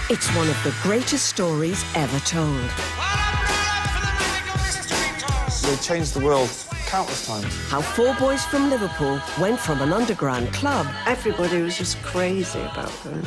It's one of the greatest stories ever told. They changed the world countless times. How four boys from Liverpool went from an underground club... Everybody was just crazy about them.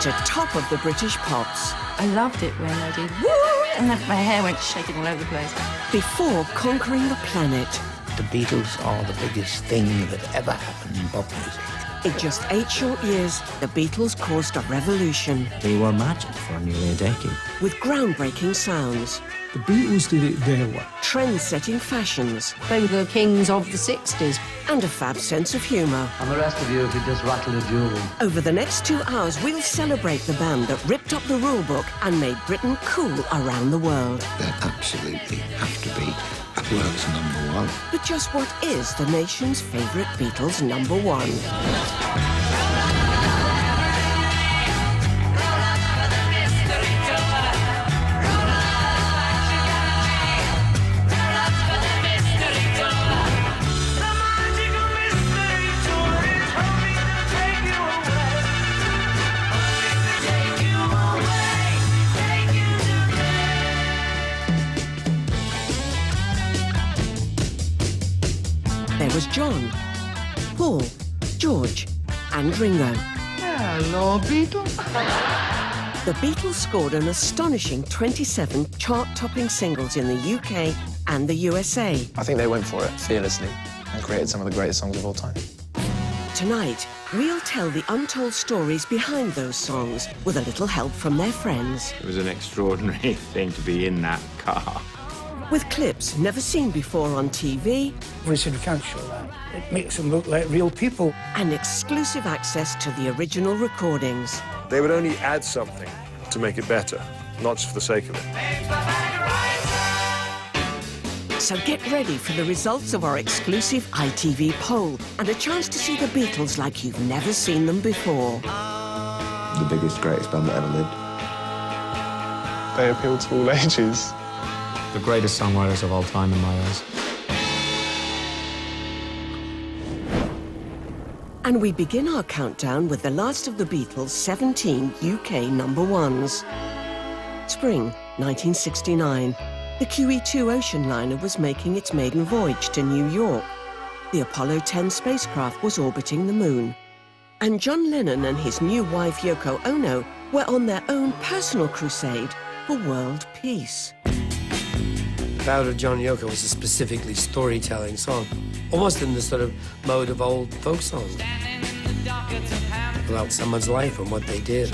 ...to top of the British pops. I loved it when I did woo, and then my hair went shaking all over the place. Before conquering the planet. The Beatles are the biggest thing that ever happened in pop music. In just 8 short years, the Beatles caused a revolution. They were magic for nearly a decade. With groundbreaking sounds. The Beatles did it their way. Trend-setting fashions. They were the kings of the 60s. And a fab sense of humour. And the rest of you could just rattle a jewellery. Over the next 2 hours, we'll celebrate the band that ripped up the rule book and made Britain cool around the world. They absolutely have to be at world's #1. But just what is the nation's favourite Beatles #1? There was John, Paul, George and Ringo. Hello, Beatles. The Beatles scored an astonishing 27 chart-topping singles in the UK and the USA. I think they went for it fearlessly and created some of the greatest songs of all time. Tonight, we'll tell the untold stories behind those songs with a little help from their friends. It was an extraordinary thing to be in that car. With clips never seen before on TV. We said we can't show that. It makes them look like real people. And exclusive access to the original recordings. They would only add something to make it better, not just for the sake of it. So get ready for the results of our exclusive ITV poll and a chance to see the Beatles like you've never seen them before. The biggest, greatest band that ever lived. They appealed to all ages. The greatest songwriters of all time in my eyes. And we begin our countdown with the last of the Beatles' 17 UK #1s. Spring 1969. The QE2 ocean liner was making its maiden voyage to New York. The Apollo 10 spacecraft was orbiting the moon. And John Lennon and his new wife Yoko Ono were on their own personal crusade for world peace. Ballad of John and Yoko was a specifically storytelling song, almost in the sort of mode of old folk songs, about someone's life and what they did.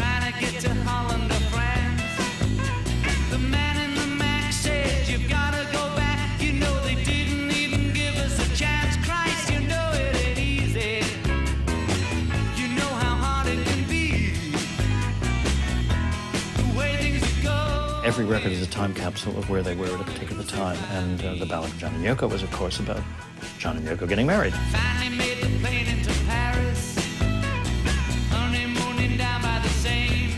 Every record is a time capsule of where they were at a particular time, and the Ballad of John and Yoko was, of course, about John and Yoko getting married. Finally made the plane into Paris, honeymooning down by the Seine.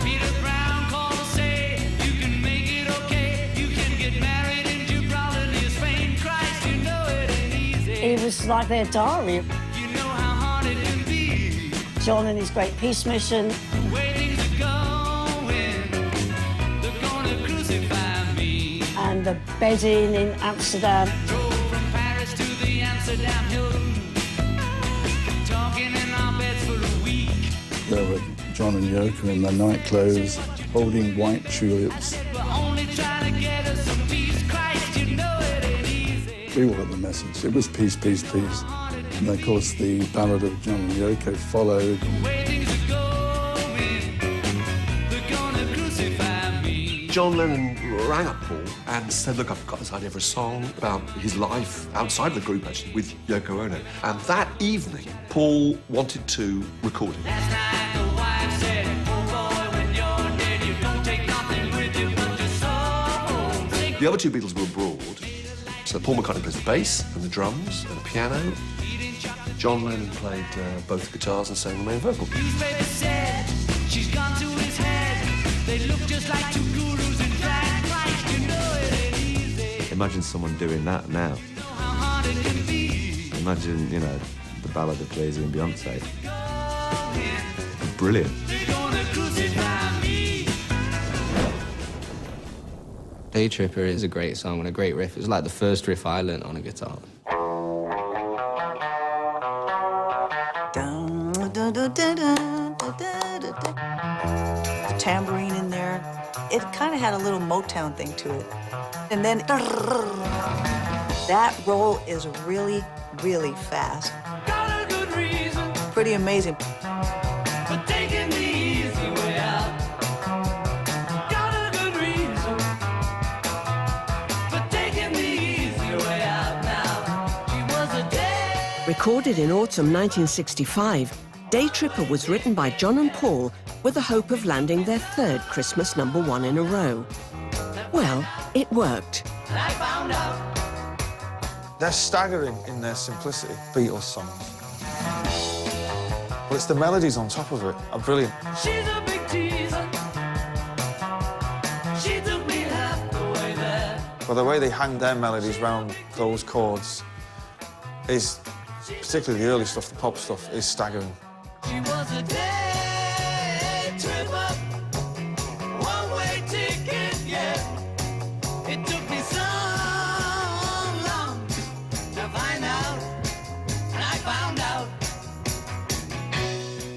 Peter Brown called to say, you can make it okay, you can get married in Gibraltar near Spain. Christ, you know it ain't easy. It was like their diary. You know how hard it can be. John and his great peace mission. The way things are going, they're gonna crucify me. And the bedding in Amsterdam. Drove from Paris to the Amsterdam Hilton, talking in our beds for a week. There were John and Yoko in their night clothes, holding white tulips. We're only trying to get us some peace. Christ, you know it ain't easy. We all got the message. It was peace, peace, peace. And of course, the Ballad of John and Yoko followed. The way things are going, they're gonna crucify me. John Lennon rang up Paul and said, look, I've got this idea for a song about his life outside of the group, actually, with Yoko Ono. And that evening, Paul wanted to record it. Last night the wife said, oh boy, when you're dead, you don't take nothing with you but your soul. The other two Beatles were abroad, so Paul McCartney plays the bass and the drums and the piano. John Lennon played both guitars and sang the main vocal. Newspaper said, she's gone to his head. They look just like two gurus in drag. Christ, you know it ain't easy. Imagine someone doing that now. How hard it can be. Imagine, you know, the Ballad of Jay-Z and Beyonce. Brilliant. They're gonna crucify me. Day Tripper is a great song and a great riff. It was like the first riff I learnt on a guitar. The tambourine in there, it kind of had a little Motown thing to it. And then that roll is really, really fast. Got a good reason Pretty amazing. for taking the easy way out. Got a good reason for taking the easy way out now. She was a day. Recorded in autumn 1965, Day Tripper was written by John and Paul with the hope of landing their third Christmas #1 in a row. Well, it worked. And I found out They're staggering in their simplicity, Beatles songs. But it's the melodies on top of it are brilliant. she's a big teaser. She took me half the way there. But the way they hang their melodies round those chords is, particularly the early stuff, the pop stuff, is staggering. She was a day tripper, one-way ticket, yeah. It took me so long to find out, and I found out.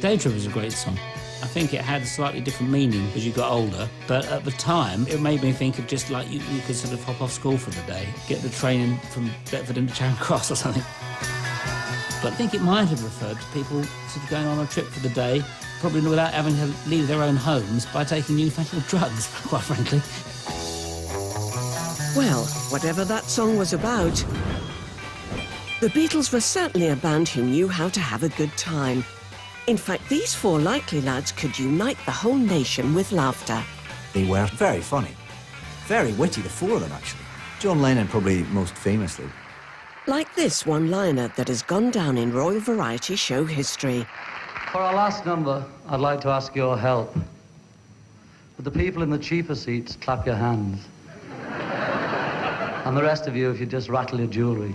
Day Tripper was a great song. I think it had a slightly different meaning as you got older, but at the time it made me think of just like you could sort of hop off school for the day, get the train in from Deptford into Charing Cross or something. But I think it might have referred to people sort of going on a trip for the day, probably without having to leave their own homes, by taking newfangled drugs, quite frankly. Well, whatever that song was about, the Beatles were certainly a band who knew how to have a good time. In fact, these four likely lads could unite the whole nation with laughter. They were very funny. Very witty, the four of them, actually. John Lennon probably most famously. Like this one-liner that has gone down in Royal Variety show history. For our last number, I'd like to ask your help. Would the people in the cheaper seats clap your hands? And the rest of you, if you just rattle your jewellery.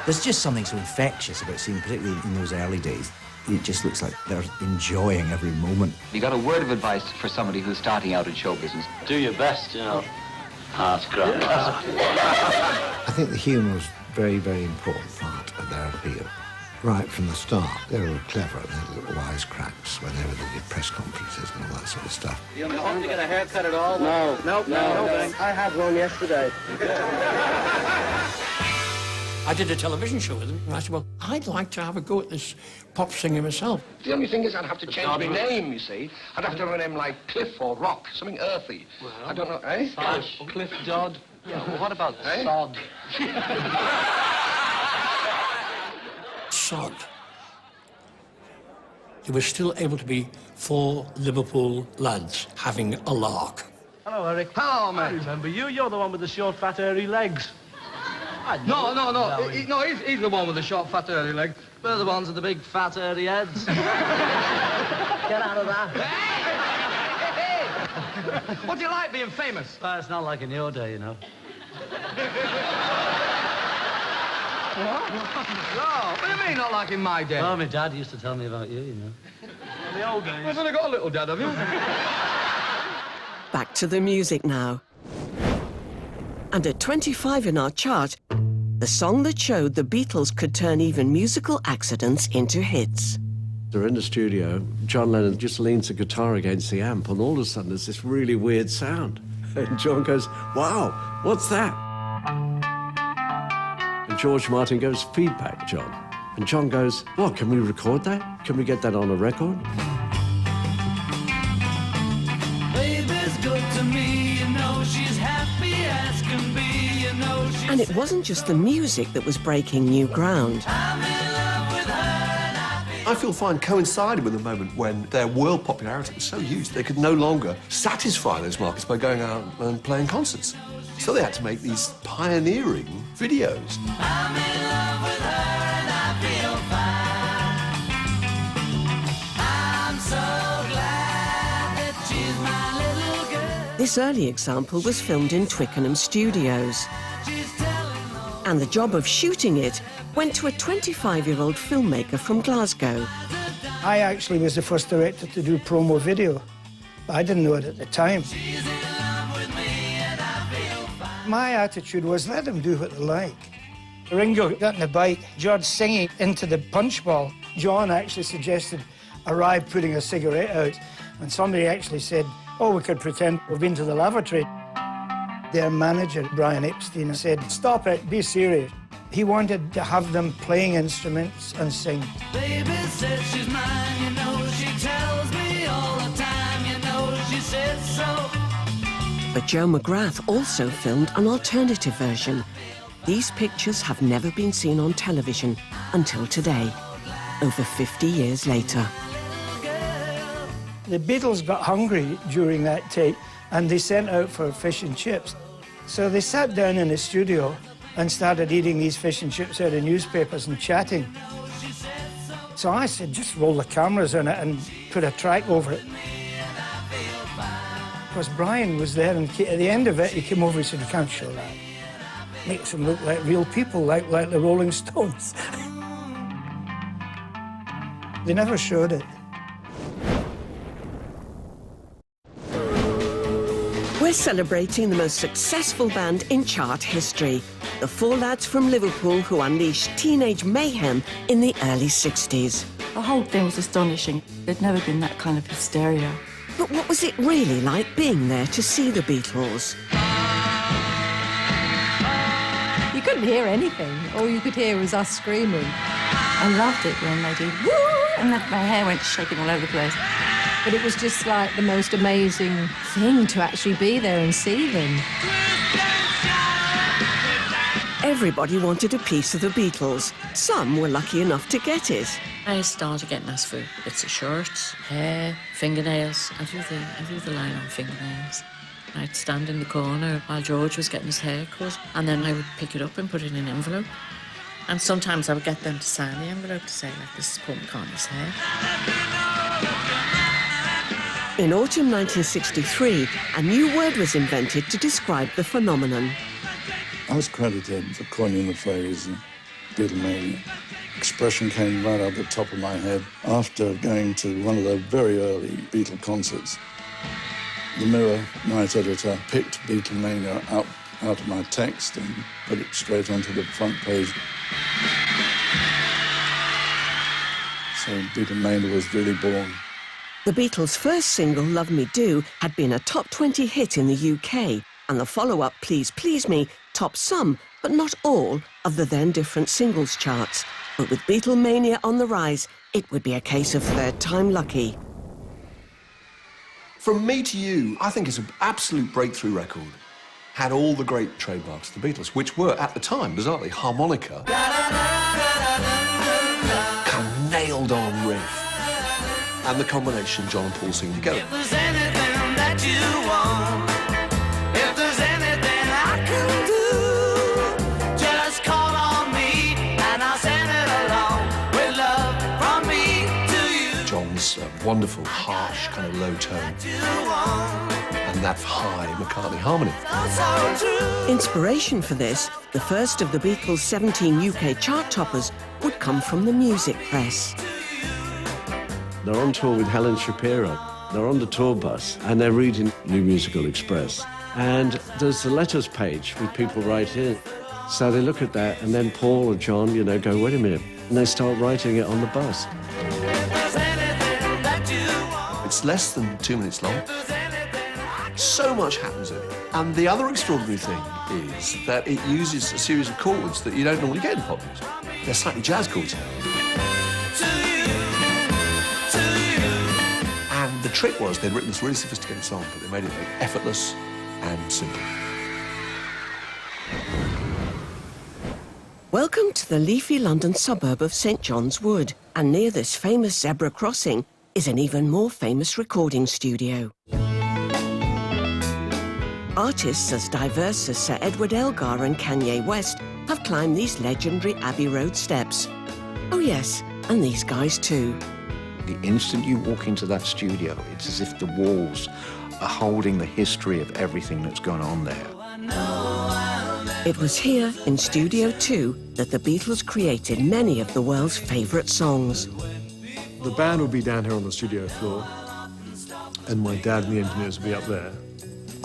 There's just something so infectious about seeing, particularly in those early days. It just looks like they're enjoying every moment. You got a word of advice for somebody who's starting out in show business? Do your best, you know. That's great. I think the humour was a very, very important part of their appeal. Right from the start, they were clever. They had little wisecracks whenever they did press conferences and all that sort of stuff. You want to get a haircut at all? No. Nope, no. I had one yesterday. I did a television show with him, and I said, well, I'd like to have a go at this pop singer myself. The only thing is I'd have to change my name, you see. I'd have to have a name like Cliff or Rock, something earthy. Well, I don't know, eh? Slash, Cliff Dodd. Yeah, well, what about Sod? Sod. They were still able to be four Liverpool lads having a lark. Hello, Eric. Hello, mate. I remember you. You're the one with the short, fat, hairy legs. No, he's the one with the short, fat, hairy legs. We're the ones with the big, fat, hairy heads. Get out of that. Hey! What do you like being famous? It's not like in your day, you know. What do you mean, not like in my day? Oh, my dad used to tell me about you, you know. In the old days. I've only got a little dad, have you? Back to the music now. And at 25 in our chart, the song that showed the Beatles could turn even musical accidents into hits. They're in the studio, John Lennon just leans the guitar against the amp, and all of a sudden there's this really weird sound. And John goes, wow, what's that? And George Martin goes, feedback, John. And John goes, what, can we record that? Can we get that on a record? Baby's good to me, you know, she's happy as can be, you know, she's... And it wasn't just the music that was breaking new ground. I Feel Fine coincided with a moment when their world popularity was so huge they could no longer satisfy those markets by going out and playing concerts. So they had to make these pioneering videos. I'm in love with her and I feel fine. I'm so glad that she's my little girl. This early example was filmed in Twickenham studios. And the job of shooting it went to a 25-year-old filmmaker from Glasgow. I actually was the first director to do promo video, but I didn't know it at the time. She's in love with me. My attitude was, let them do what they like. Ringo got on the bike, George singing into the punch bowl. John actually suggested Ry putting a cigarette out, and somebody actually said, oh, we could pretend we've been to the lavatory. Their manager, Brian Epstein, said, stop it, be serious. He wanted to have them playing instruments and sing. Baby said she's mine, you know, she tells me all the time, you know, she said so. But Joe McGrath also filmed an alternative version. These pictures have never been seen on television until today, over 50 years later. The Beatles got hungry during that tape, and they sent out for fish and chips. So they sat down in the studio and started eating these fish and chips out of newspapers and chatting. So I said, just roll the cameras on it and put a track over it. Because Brian was there, and at the end of it, he came over and said, you can't show that. Makes them look like real people, like the Rolling Stones. They never showed it. We're celebrating the most successful band in chart history, the four lads from Liverpool who unleashed teenage mayhem in the early 60s. The whole thing was astonishing. There'd never been that kind of hysteria. But what was it really like being there to see the Beatles? You couldn't hear anything. All you could hear was us screaming. I loved it when they did woo, and then my hair went shaking all over the place. But it was just like the most amazing thing to actually be there and see them. Everybody wanted a piece of the Beatles. Some were lucky enough to get it. I started getting asked for bits of shirts, hair, fingernails. I do the line on fingernails. I'd stand in the corner while George was getting his hair cut, and then I would pick it up and put it in an envelope. And sometimes I would get them to sign the envelope to say, like, this is Paul McCartney's hair. In autumn 1963, a new word was invented to describe the phenomenon. I was credited for coining the phrase Beatlemania. Expression came right up the top of my head after going to one of the very early Beatle concerts. The Mirror night editor picked Beatlemania out of my text and put it straight onto the front page. So Beatlemania was really born. The Beatles' first single, Love Me Do, had been a top 20 hit in the UK, and the follow-up, Please Please Me, topped some, but not all, of the then different singles charts. But with Beatlemania on the rise, it would be a case of third time lucky. From Me to You, I think it's an absolute breakthrough record. Had all the great trademarks of the Beatles, which were, at the time, bizarrely, harmonica. Kind of nailed-on riff. And the combination John and Paul singing together. If there's anything that you want, if there's anything I can do, just call on me and I'll send it along with love from me to you. John's wonderful, harsh, kind of low tone. And that high McCartney harmony. Inspiration for this, the first of the Beatles' 17 UK chart toppers, would come from the music press. They're on tour with Helen Shapiro. They're on the tour bus and they're reading New Musical Express. And there's the letters page with people right in. So they look at that and then Paul or John, you know, go, wait a minute. And they start writing it on the bus. It's less than 2 minutes long. So much happens in it. And the other extraordinary thing is that it uses a series of chords that you don't normally get in pop music. They're slightly jazz chords. And the trick was they'd written this really sophisticated song, but they made it very effortless and simple. Welcome to the leafy London suburb of St John's Wood, and near this famous zebra crossing is an even more famous recording studio. Artists as diverse as Sir Edward Elgar and Kanye West have climbed these legendary Abbey Road steps. Oh yes, and these guys too. The instant you walk into that studio, it's as if the walls are holding the history of everything that's gone on there. It was here, in Studio 2, that the Beatles created many of the world's favourite songs. The band would be down here on the studio floor, and my dad and the engineers would be up there.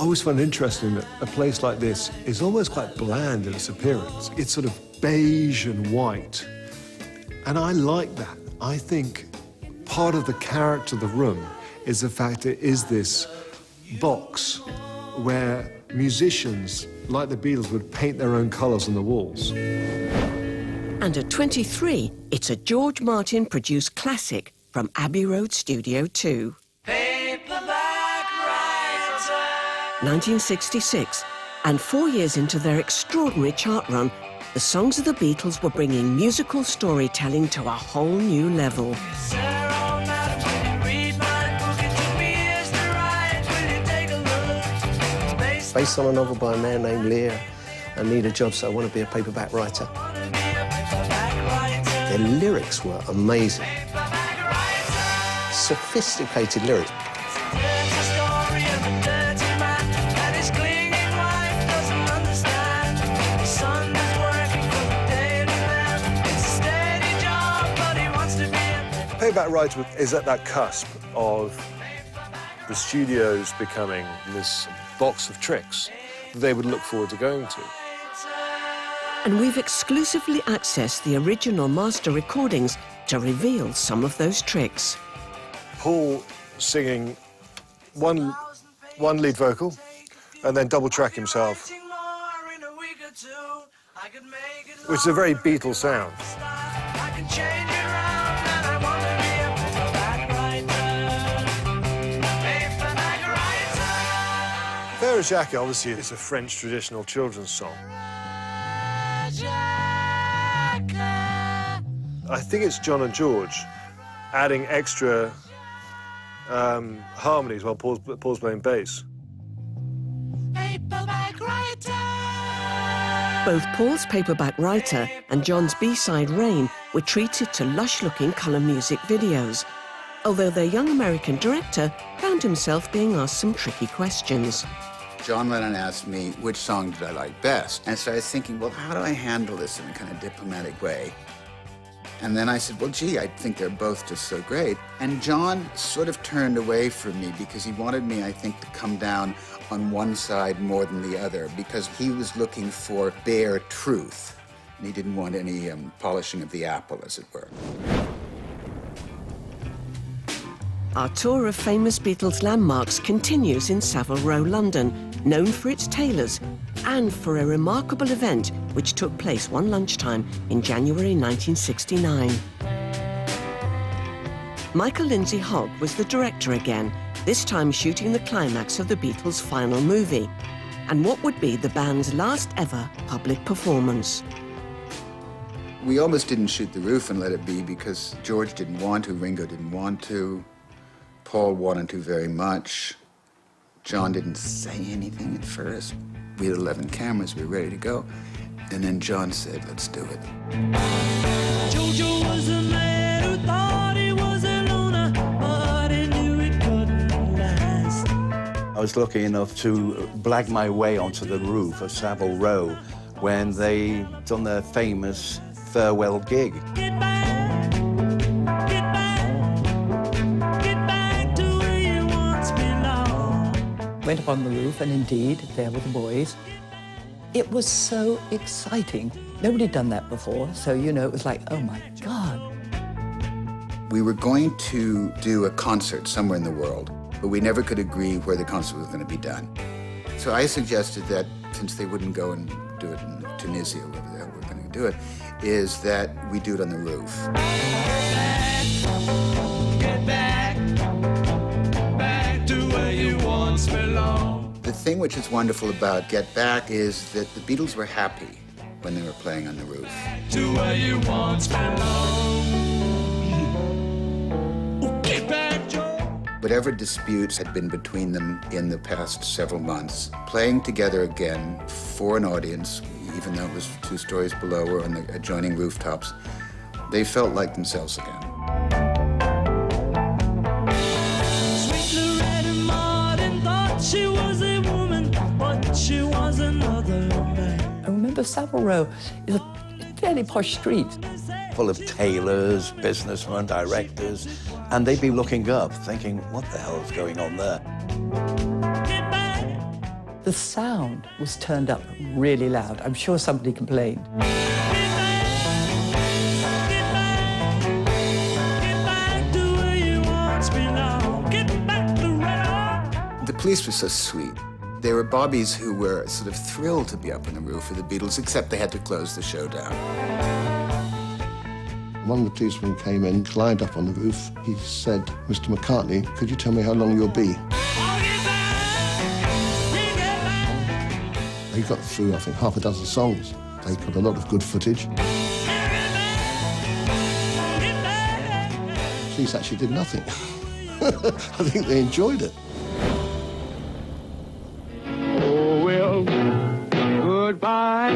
I always find it interesting that a place like this is almost quite bland in its appearance. It's sort of beige and white. And I like that. I think part of the character of the room is the fact it is this box where musicians, like the Beatles, would paint their own colours on the walls. And at 23, it's a George Martin-produced classic from Abbey Road Studio 2. 1966, and 4 years into their extraordinary chart run, the songs of the Beatles were bringing musical storytelling to a whole new level. Based on a novel by a man named Lear. I need a job, so I want to be a paperback writer. Their lyrics were amazing. Sophisticated lyrics. Payback Writer is at that cusp of the studios becoming this box of tricks that they would look forward to going to. And we've exclusively accessed the original master recordings to reveal some of those tricks. Paul singing one lead vocal and then double track himself, which is a very Beatles sound. Fair Jacques, obviously, is a French traditional children's song. I think it's John and George adding extra harmonies while Paul's playing bass. Both Paul's Paperback Writer and John's B-side Rain were treated to lush-looking colour music videos, although their young American director found himself being asked some tricky questions. John Lennon asked me which song did I like best. And so I was thinking, well, how do I handle this in a kind of diplomatic way? And then I said, well, gee, I think they're both just so great. And John sort of turned away from me because he wanted me, I think, to come down on one side more than the other because he was looking for bare truth. And he didn't want any polishing of the apple, as it were. Our tour of famous Beatles landmarks continues in Savile Row, London, known for its tailors and for a remarkable event which took place one lunchtime in January 1969. Michael Lindsay Hogg was the director again, this time shooting the climax of the Beatles' final movie, and what would be the band's last ever public performance. We almost didn't shoot the roof and let it be because George didn't want to, Ringo didn't want to, Paul wanted to very much. John didn't say anything at first. We had 11 cameras, we were ready to go. And then John said, let's do it. Jojo was a man who thought he was a loner, but he knew it couldn't last. I was lucky enough to blag my way onto the roof of Savile Row when they done their famous farewell gig. Went up on the roof, and indeed, there were the boys. It was so exciting. Nobody had done that before, so, you know, it was like, oh, my God. We were going to do a concert somewhere in the world, but we never could agree where the concert was going to be done. So I suggested that, since they wouldn't go and do it in Tunisia, or wherever the hell we're going to do it, is that we do it on the roof. Get back, back to where you once belonged. The thing which is wonderful about Get Back is that the Beatles were happy when they were playing on the roof. To where you once belonged. Get back, Joe. Whatever disputes had been between them in the past several months, playing together again for an audience, even though it was 2 stories below or on the adjoining rooftops, they felt like themselves again. She was a woman, but she was another man. I remember Savile Row is a fairly posh street. Full of tailors, businessmen, directors, and they'd be looking up, thinking, what the hell is going on there? The sound was turned up really loud. I'm sure somebody complained. The police were so sweet. They were bobbies who were sort of thrilled to be up on the roof of the Beatles, except they had to close the show down. One of the policemen came in, climbed up on the roof. He said, "Mr. McCartney, could you tell me how long you'll be?" He got through, I think, half a dozen songs. They got a lot of good footage. Police actually did nothing. I think they enjoyed it. Oh, well, goodbye.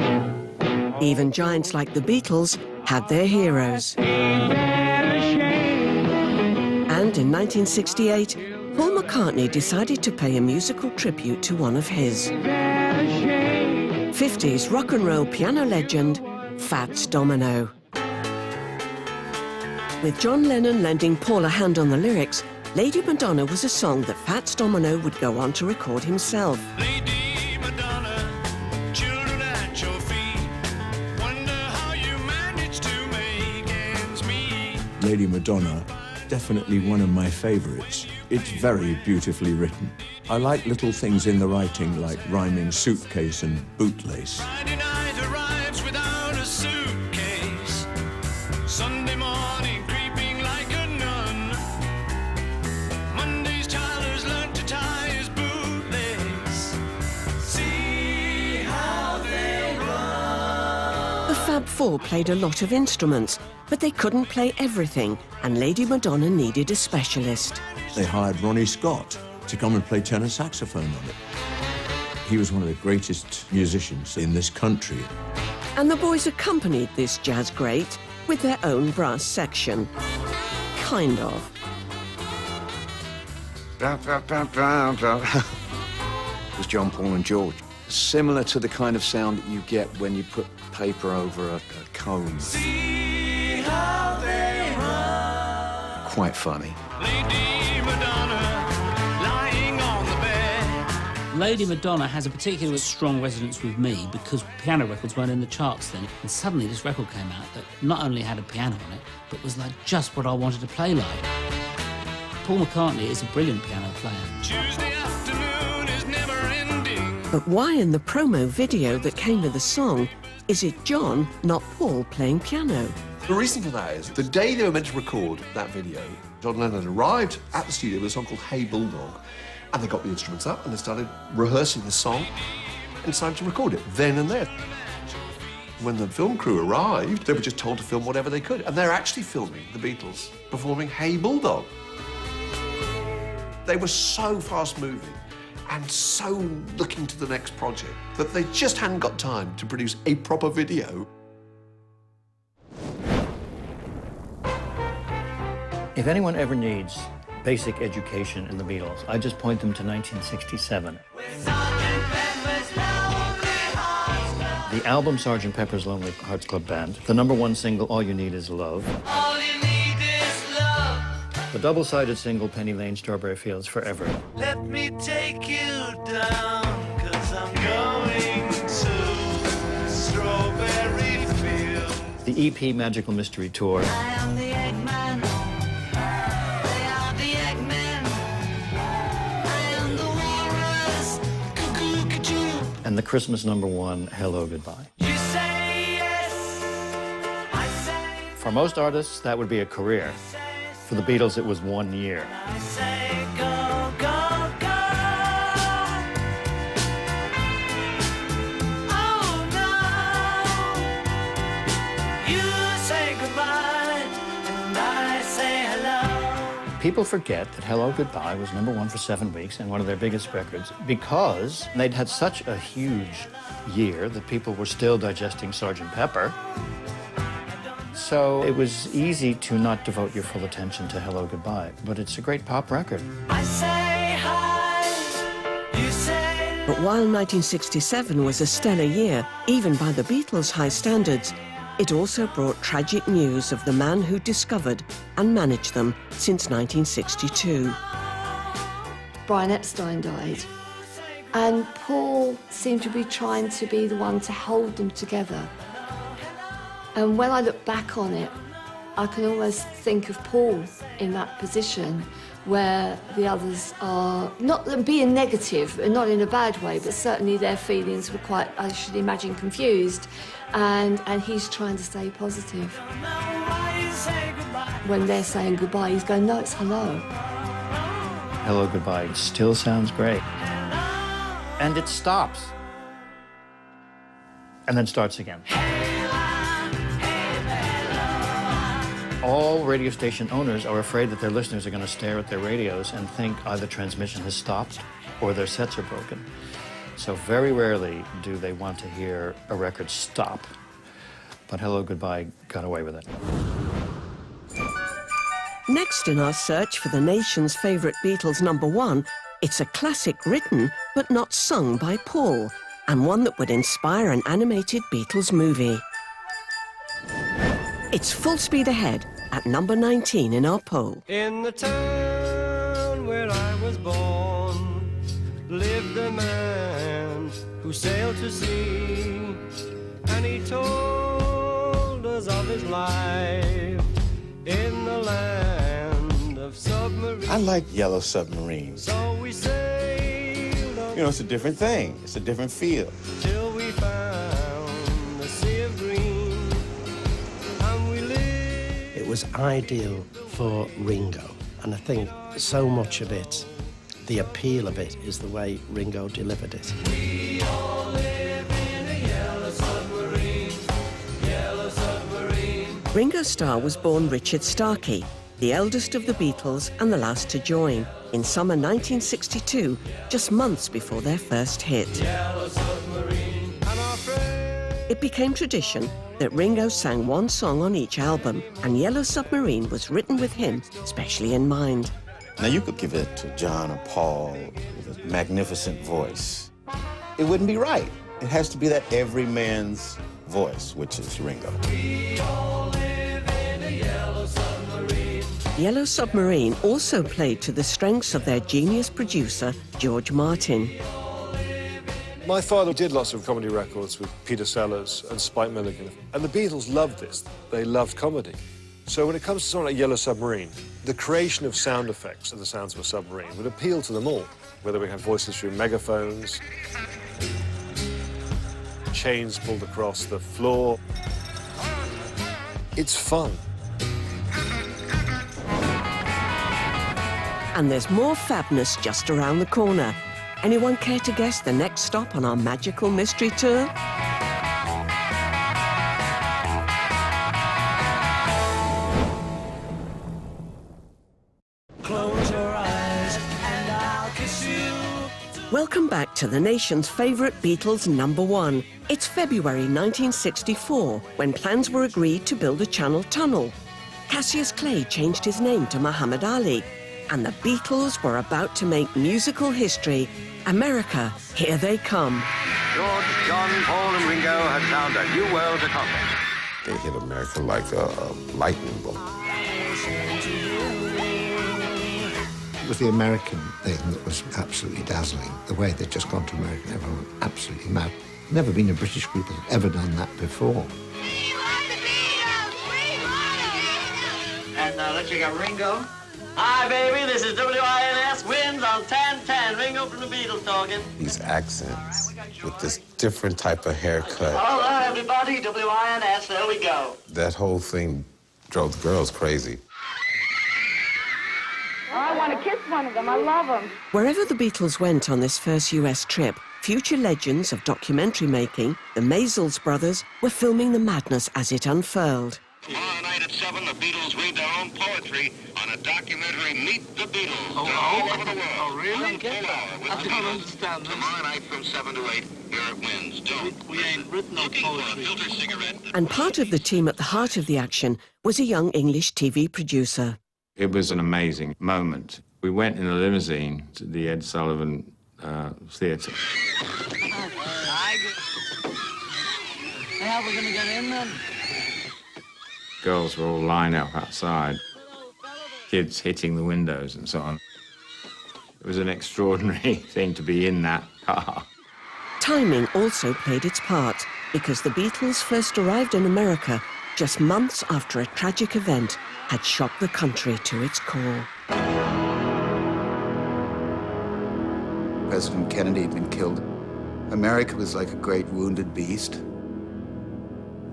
Even giants like the Beatles had their heroes. And in 1968, Paul McCartney decided to pay a musical tribute to one of his. 50s rock and roll piano legend, Fats Domino. With John Lennon lending Paul a hand on the lyrics, Lady Madonna was a song that Fats Domino would go on to record himself. Lady Madonna, children at your feet. Wonder how you managed to make ends meet. Lady Madonna, definitely one of my favorites. It's very beautifully written. I like little things in the writing like rhyming suitcase and bootlace. Friday night arrives without a suitcase. Sunday morning creeping like a nun. Monday's child has learned to tie his bootlace. See how they run. The Fab Four played a lot of instruments, but they couldn't play everything, and Lady Madonna needed a specialist. They hired Ronnie Scott to come and play tenor saxophone on it. He was one of the greatest musicians in this country. And the boys accompanied this jazz great with their own brass section. Kind of. It was John, Paul and George. Similar to the kind of sound that you get when you put paper over a comb. See how they run. Quite funny. Lady Madonna lying on the bed. Lady Madonna has a particularly strong resonance with me because piano records weren't in the charts then. And suddenly this record came out that not only had a piano on it, but was like just what I wanted to play like. Paul McCartney is a brilliant piano player. Tuesday afternoon is never ending. But why in the promo video that came with the song is it John, not Paul, playing piano? The reason for that is the day they were meant to record that video, John Lennon arrived at the studio with a song called Hey Bulldog, and they got the instruments up and they started rehearsing the song and decided to record it then and there. When the film crew arrived, they were just told to film whatever they could, and they're actually filming the Beatles performing Hey Bulldog. They were so fast-moving and so looking to the next project that they just hadn't got time to produce a proper video. If anyone ever needs basic education in the Beatles, I just point them to 1967. The album Sgt. Pepper's Lonely Hearts Club Band, the #1 single, All You Need Is Love. All you need is love. The double-sided single, Penny Lane, Strawberry Fields Forever. Let me take you down, 'cause I'm going to Strawberry Fields. The EP Magical Mystery Tour. I am the Eggman. They are the Eggmen. I am the walrus. Cuckoo, cuckoo. And the Christmas #1, Hello, Goodbye. You say yes, I say. For most artists, that would be a career. For the Beatles, it was 1 year. I say go, go, go. Oh no. You say goodbye and I say hello. People forget that Hello, Goodbye was #1 for 7 weeks and one of their biggest records because they'd had such a huge year that people were still digesting Sgt. Pepper. So it was easy to not devote your full attention to Hello, Goodbye, but it's a great pop record. I say hi, you say. But while 1967 was a stellar year, even by the Beatles' high standards, it also brought tragic news of the man who discovered and managed them since 1962. Brian Epstein died, And Paul seemed to be trying to be the one to hold them together. And when I look back on it, I can almost think of Paul in that position where the others are not being negative, and not in a bad way, but certainly their feelings were quite, I should imagine, confused. And he's trying to stay positive. When they're saying goodbye, he's going, no, it's hello. Hello, Goodbye still sounds great. And it stops. And then starts again. All radio station owners are afraid that their listeners are going to stare at their radios and think either transmission has stopped or their sets are broken. So very rarely do they want to hear a record stop. But Hello, Goodbye got away with it. Next in our search for the nation's favourite Beatles #1, it's a classic written but not sung by Paul, and one that would inspire an animated Beatles movie. It's Full Speed Ahead at number 19 in our poll. In the town where I was born lived a man who sailed to sea, and he told us of his life in the land of submarines. I like Yellow Submarine. So we sailed on, You know, it's a different thing. It's a different feel. till we found the sea of green, and we lived. It was ideal for Ringo, and I think so much of it, the appeal of it, is the way Ringo delivered it. We all live in a yellow submarine, yellow submarine. Ringo Starr was born Richard Starkey, the eldest of the Beatles and the last to join, in summer 1962, just months before their first hit. Yellow submarine, and our friend. It became tradition that Ringo sang one song on each album, and Yellow Submarine was written with him specially in mind. Now, you could give it to John or Paul with a magnificent voice. It wouldn't be right. It has to be that everyman's voice, which is Ringo. We all live in a yellow submarine. Yellow Submarine also played to the strengths of their genius producer, George Martin. My father did lots of comedy records with Peter Sellers and Spike Milligan, and the Beatles loved this. They loved comedy. So when it comes to something like Yellow Submarine, the creation of sound effects of the sounds of a submarine would appeal to them all, whether we have voices through megaphones, chains pulled across the floor. It's fun. And there's more fabness just around the corner. Anyone care to guess the next stop on our magical mystery tour? Close your eyes and I'll kiss you. Welcome back to the nation's favourite Beatles #1. It's February 1964, when plans were agreed to build a Channel tunnel. Cassius Clay changed his name to Muhammad Ali, and the Beatles were about to make musical history. America, here they come. George, John, Paul, and Ringo had found a new world to conquer. They hit America like a lightning bolt. It was the American thing that was absolutely dazzling. The way they'd just gone to America, everyone went absolutely mad. Never been a British group that had ever done that before. And let's check out Ringo. Hi, baby, this is WINS, Winds on 1010. Ringo from the Beatles talking. These accents with this different type of haircut. Hello, everybody, WINS, there we go. That whole thing drove the girls crazy. I want to kiss one of them. I love them. Wherever the Beatles went on this first US trip, future legends of documentary making, the Maysles brothers, were filming the madness as it unfurled. Tomorrow night at 7, the Beatles read their own poetry on a documentary, Meet the Beatles. Oh, all over the world. Oh, really? One full hour with I the don't Beatles. understand this. Tomorrow night from 7 to 8, here at Winds. Don't. We ain't written no Looking for a poetry. filter cigarette. And part of the team at the heart of the action was a young English TV producer. It was an amazing moment. We went in a limousine to the Ed Sullivan Theatre. How are we going to get in then? Girls were all lined up outside, kids hitting the windows and so on. It was an extraordinary thing to be in that car. Timing also played its part, because the Beatles first arrived in America just months after a tragic event had shocked the country to its core. President Kennedy had been killed. America was like a great wounded beast.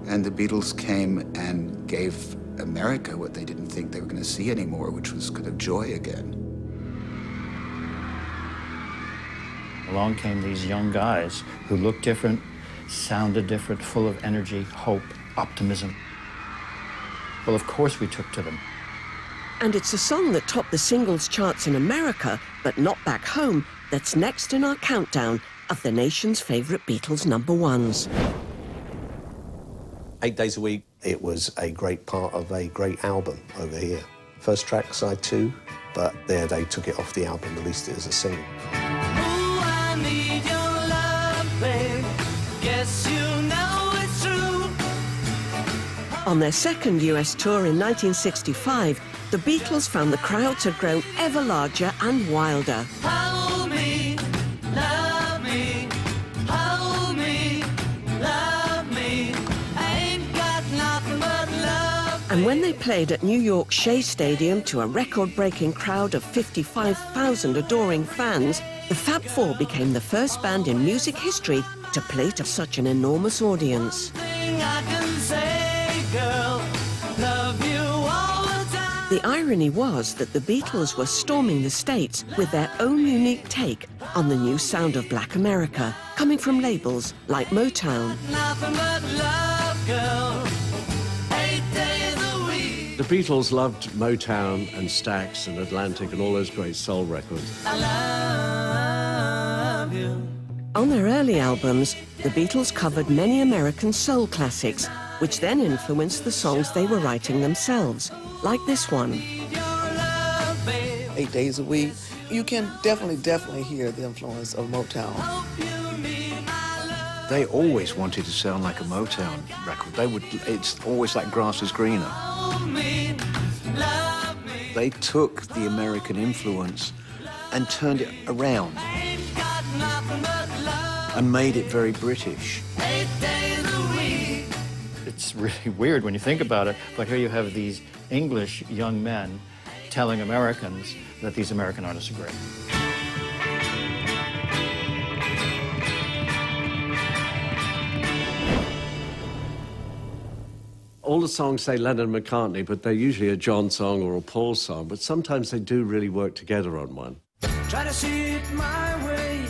And the Beatles came and gave America what they didn't think they were going to see anymore, which was kind of joy again. Along came these young guys who looked different, sounded different, full of energy, hope, optimism. Well, of course we took to them. And it's a song that topped the singles charts in America, but not back home, that's next in our countdown of the nation's favourite Beatles #1s. 8 days a week. It was a great part of a great album over here. First track, side 2, but there they took it off the album, released it as a single. I need your love, babe. Guess you know it's true. On their second US tour in 1965, the Beatles found the crowds had grown ever larger and wilder. Hold me, love me, hold me, love me. I ain't got nothing but love. And when they played at New York's Shea Stadium to a record-breaking crowd of 55,000 adoring fans, the Fab Four became the first band in music history to play to such an enormous audience. Thing I can say, girl, love you all the time. The irony was that the Beatles were storming the States with their own unique take on the new sound of Black America, coming from labels like Motown. Nothing but love, girl. 8 days a week. The Beatles loved Motown and Stax and Atlantic and all those great soul records. I love you. On their early albums, the Beatles covered many American soul classics, which then influenced the songs they were writing themselves, like this one. 8 days a week. You can definitely hear the influence of Motown. They always wanted to sound like a Motown record. It's always like grass is greener. They took the American influence and turned it around and made it very British. It's really weird when you think about it, but here you have these English young men telling Americans that these American artists are great. All the songs say Lennon and McCartney, but they're usually a John song or a Paul song, but sometimes they do really work together on one. Try to see it my way.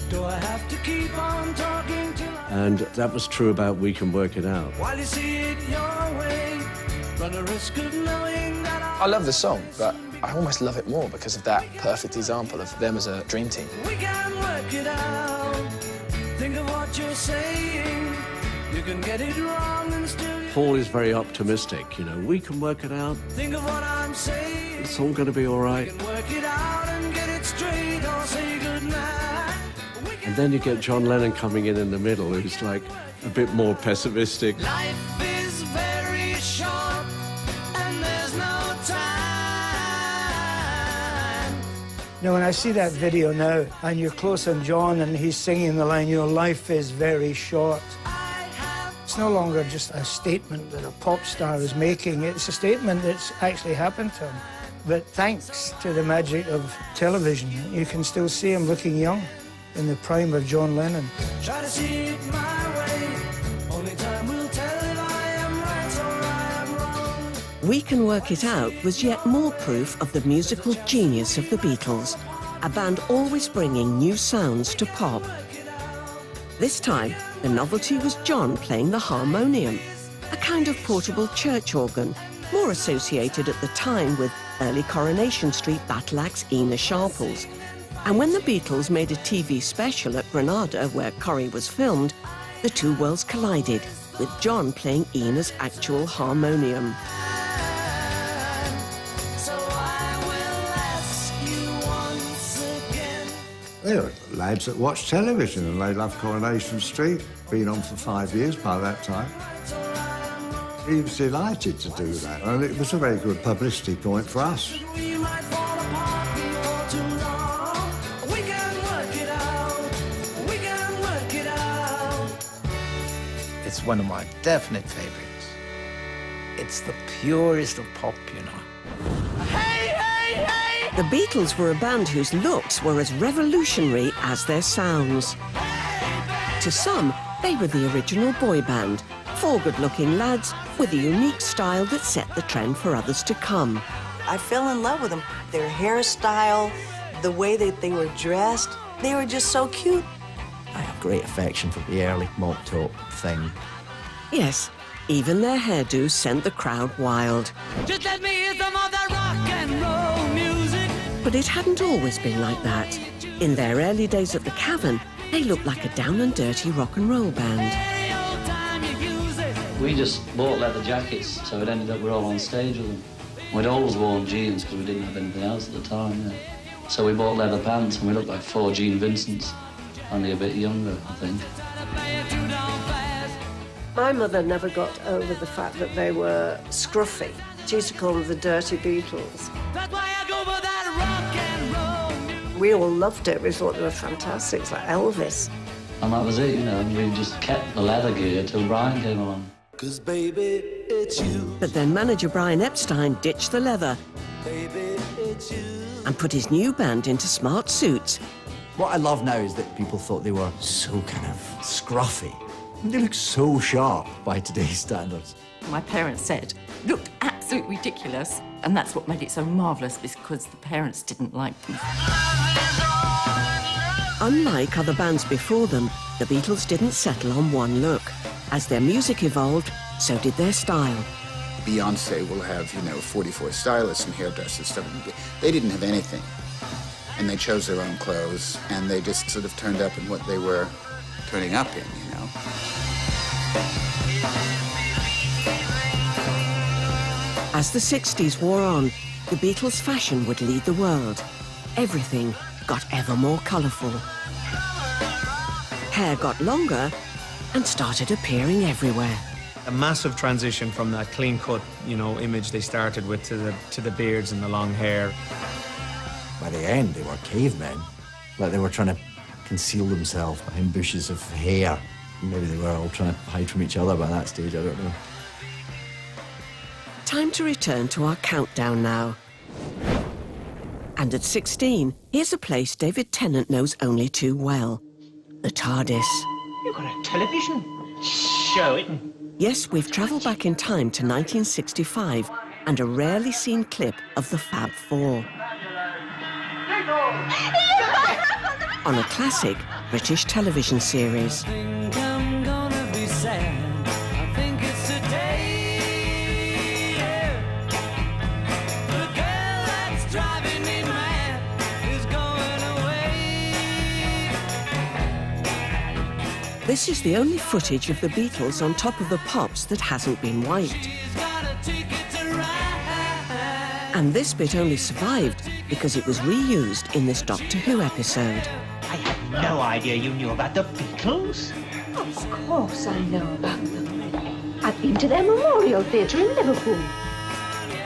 Do I have to keep on talking till And that was true about We Can Work It Out. while you see it your way? Run a risk of knowing that I love the song, but I almost love it more because of that perfect example of them as a dream team. we can work it out. Think of what you're saying. You can get it wrong and still Paul is very optimistic, you know, we can work it out, think of what I'm saying. it's all going to be all right. Work it out and get it straight or say goodnight. And then you get John Lennon coming in the middle, who's like a bit more pessimistic. Life is very short and there's no time. You know, when I see that video now, and you're close on John, and he's singing the line, you know, life is very short. It's no longer just a statement that a pop star is making. It's a statement that's actually happened to him. But thanks to the magic of television, you can still see him looking young in the prime of John Lennon. Try to see it my way. Only time will tell if I am right or I am wrong. We Can Work It Out was yet more proof of the musical genius of the Beatles, a band always bringing new sounds to pop. This time, the novelty was John playing the harmonium, a kind of portable church organ, more associated at the time with early Coronation Street battle axe Ina Sharples. And when the Beatles made a TV special at Granada, where Corrie was filmed, the two worlds collided, with John playing Ina's actual harmonium. So I will ask you once again. They were lads that watched television and they loved Coronation Street. Been on for 5 years by that time. He was delighted to do that, and it was a very good publicity point for us. We might fall apart before too long. one of my definite favorites. It's the purest of pop, you know. The Beatles were a band whose looks were as revolutionary as their sounds. To some, they were the original boy band, four good-looking lads with a unique style that set the trend for others to come. I fell in love with them. Their hairstyle, the way that they were dressed, they were just so cute. I have great affection for the early mop top thing. Yes, even their hairdos sent the crowd wild. Just let me hear some of that rock and roll music. But it hadn't always been like that. In their early days at the Cavern, they looked like a down-and-dirty rock and roll band. We just bought leather jackets, so it ended up we're all on stage with them. We'd always worn jeans because we didn't have anything else at the time, yeah. So we bought leather pants and we looked like four Gene Vincents, only a bit younger, I think. My mother never got over the fact that they were scruffy. She used to call them the Dirty Beatles. That's why I go for that rock and roll. We all loved it. We thought they were fantastic. It's like Elvis. And that was it, you know, and we just kept the leather gear till Brian came along. 'Cause baby, it's you. But then manager Brian Epstein ditched the leather and put his new band into smart suits. What I love now is that people thought they were so kind of scruffy. They look so sharp by today's standards. My parents said, looked absolutely ridiculous, and that's what made it so marvellous, because the parents didn't like them. Unlike other bands before them, the Beatles didn't settle on one look. As their music evolved, so did their style. Beyonce will have, 44 stylists and hairdressers, stuff. They didn't have anything. And they chose their own clothes, and they just sort of turned up in what they were turning up in, As the 60s wore on, the Beatles' fashion would lead the world. Everything got ever more colourful. Hair got longer and started appearing everywhere. A massive transition from that clean-cut, image they started with to the beards and the long hair. By the end, they were cavemen. Like they were trying to conceal themselves behind bushes of hair. Maybe they were all trying to hide from each other by that stage, I don't know. Time to return to our countdown now. And at 16, here's a place David Tennant knows only too well. The TARDIS. You've got a television show, it. Yes, we've travelled back in time to 1965 and a rarely seen clip of the Fab Four. On a classic British television series. I'm gonna be sad. I think it's today. Yeah. The girl that's driving me mad is going away. This is the only footage of the Beatles on top of the Pops that hasn't been wiped. And this bit only survived because it was reused in this Doctor Who episode. I had no idea you knew about the Beatles. Of course I know about them. I've been to their Memorial Theatre in Liverpool.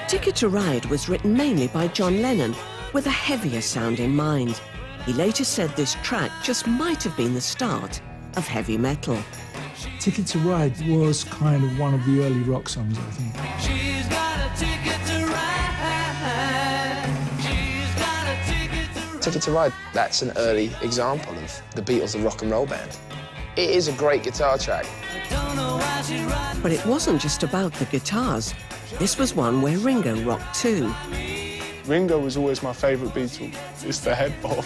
Ticket to Ride was written mainly by John Lennon with a heavier sound in mind. He later said this track just might have been the start of heavy metal. Ticket to Ride was kind of one of the early rock songs, I think. She's got a ticket to ride. She's got a ticket to ride. Ticket to Ride, that's an early example of the Beatles, the rock and roll band. It is a great guitar track. But it wasn't just about the guitars. This was one where Ringo rocked too. Ringo was always my favourite Beatle. It's the head bob.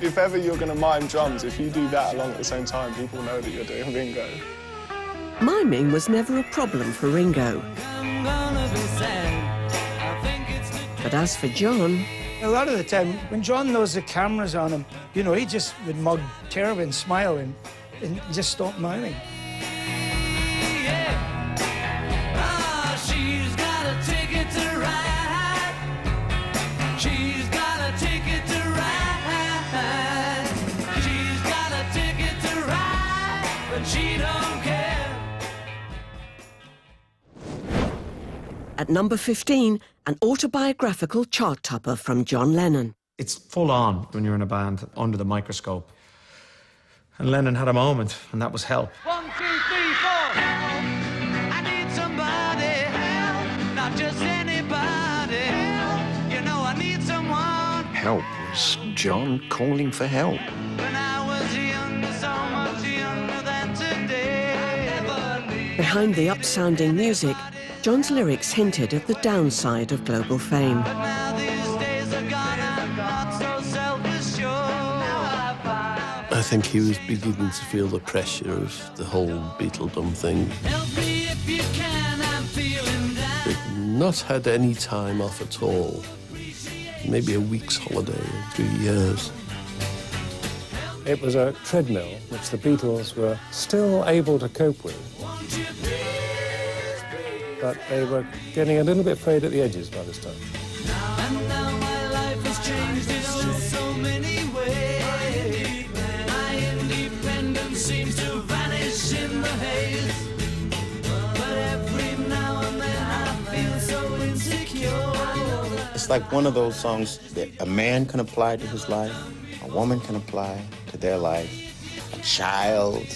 If ever you're going to mime drums, if you do that along at the same time, people know that you're doing Ringo. Miming was never a problem for Ringo. But as for John... A lot of the time, when John knows the camera's on him, he just would mug terribly and smile and just stop miming. She's got a ticket to ride. She's got a ticket to ride. She's got a ticket to ride, but she don't care. At number 15, an autobiographical chart topper from John Lennon. It's full on when you're in a band under the microscope. And Lennon had a moment, and that was Help. 1, 2, 3, 4. help was John calling for help. Behind the upsounding music, John's lyrics hinted at the downside of global fame. I think he was beginning to feel the pressure of the whole Beatledom thing. He'd not had any time off at all. Maybe a week's holiday in 3 years. It was a treadmill which the Beatles were still able to cope with. But they were getting a little bit frayed at the edges by this time. It's like one of those songs that a man can apply to his life, a woman can apply to their life, a child.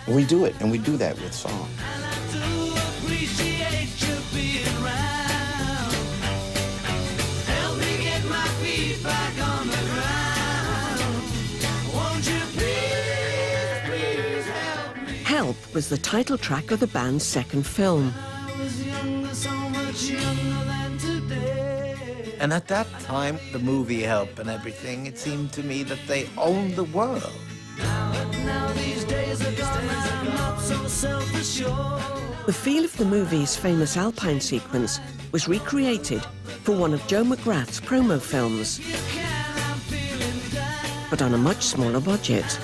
And we do it, and we do that with song. Help was the title track of the band's second film. And at that time, the movie Help and everything, it seemed to me that they owned the world. The feel of the movie's famous Alpine sequence was recreated for one of Joe McGrath's promo films, but on a much smaller budget.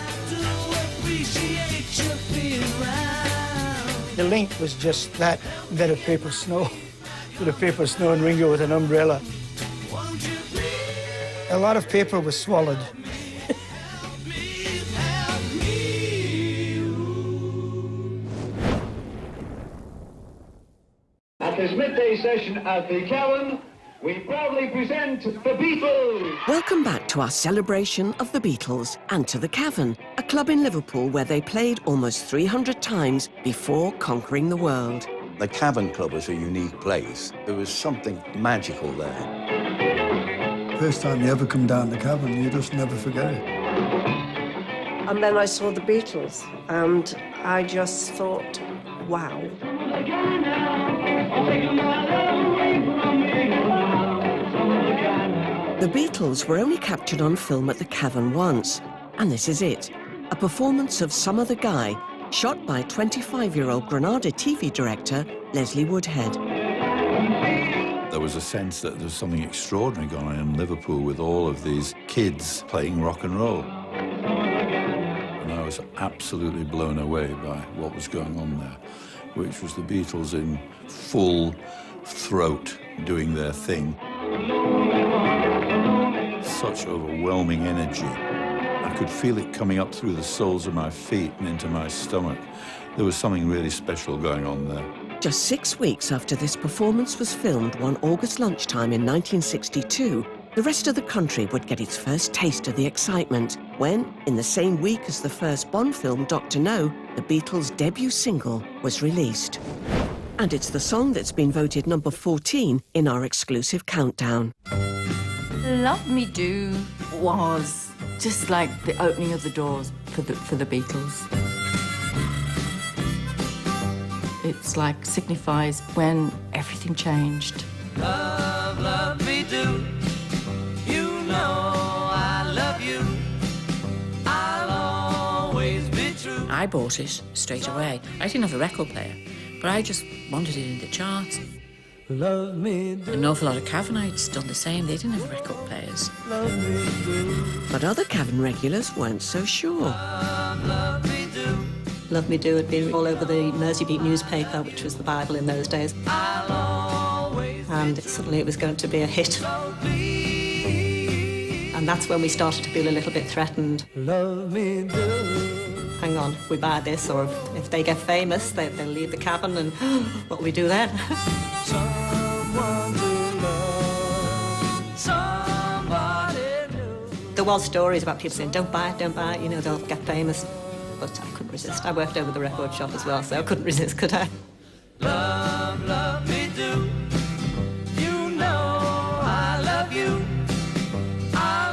The link was just that bit of paper snow and Ringo with an umbrella. A lot of paper was swallowed. At this midday session at the Cavern, we proudly present the Beatles. Welcome back to our celebration of the Beatles and to the Cavern, a club in Liverpool where they played almost 300 times before conquering the world. The Cavern Club was a unique place. There was something magical there. First time you ever come down the Cavern, you just never forget it. And then I saw the Beatles, and I just thought, wow. The Beatles were only captured on film at the Cavern once, and this is it, a performance of Some Other Guy, shot by 25-year-old Granada TV director Leslie Woodhead. There was a sense that there was something extraordinary going on in Liverpool with all of these kids playing rock and roll. And I was absolutely blown away by what was going on there, which was the Beatles in full throat doing their thing. Such overwhelming energy. I could feel it coming up through the soles of my feet and into my stomach. There was something really special going on there. Just 6 weeks after this performance was filmed one August lunchtime in 1962, the rest of the country would get its first taste of the excitement when, in the same week as the first Bond film, Dr. No, the Beatles' debut single was released. And it's the song that's been voted number 14 in our exclusive countdown. Love Me Do was just like the opening of the doors for the Beatles. It's like signifies when everything changed. Love, love me do. You know I love you. I'll always be true. I bought it straight away. I didn't have a record player, but I just wanted it in the charts. Love me do. An awful lot of Cavernites done the same. They didn't have record players. Love me do. But other Cavern regulars weren't so sure. Love me do. Love Me Do had been all over the Merseybeat newspaper, which was the Bible in those days. And suddenly it was going to be a hit. And that's when we started to feel a little bit threatened. Love me do. Hang on, we buy this, or if they get famous, they'll leave the Cavern, and what will we do then? Someone to love, somebody new. There was stories about people saying, don't buy it, you know, they'll get famous. But I couldn't resist. I worked over the record shop as well, so I couldn't resist, could I? Love, love me do. You know I love you. I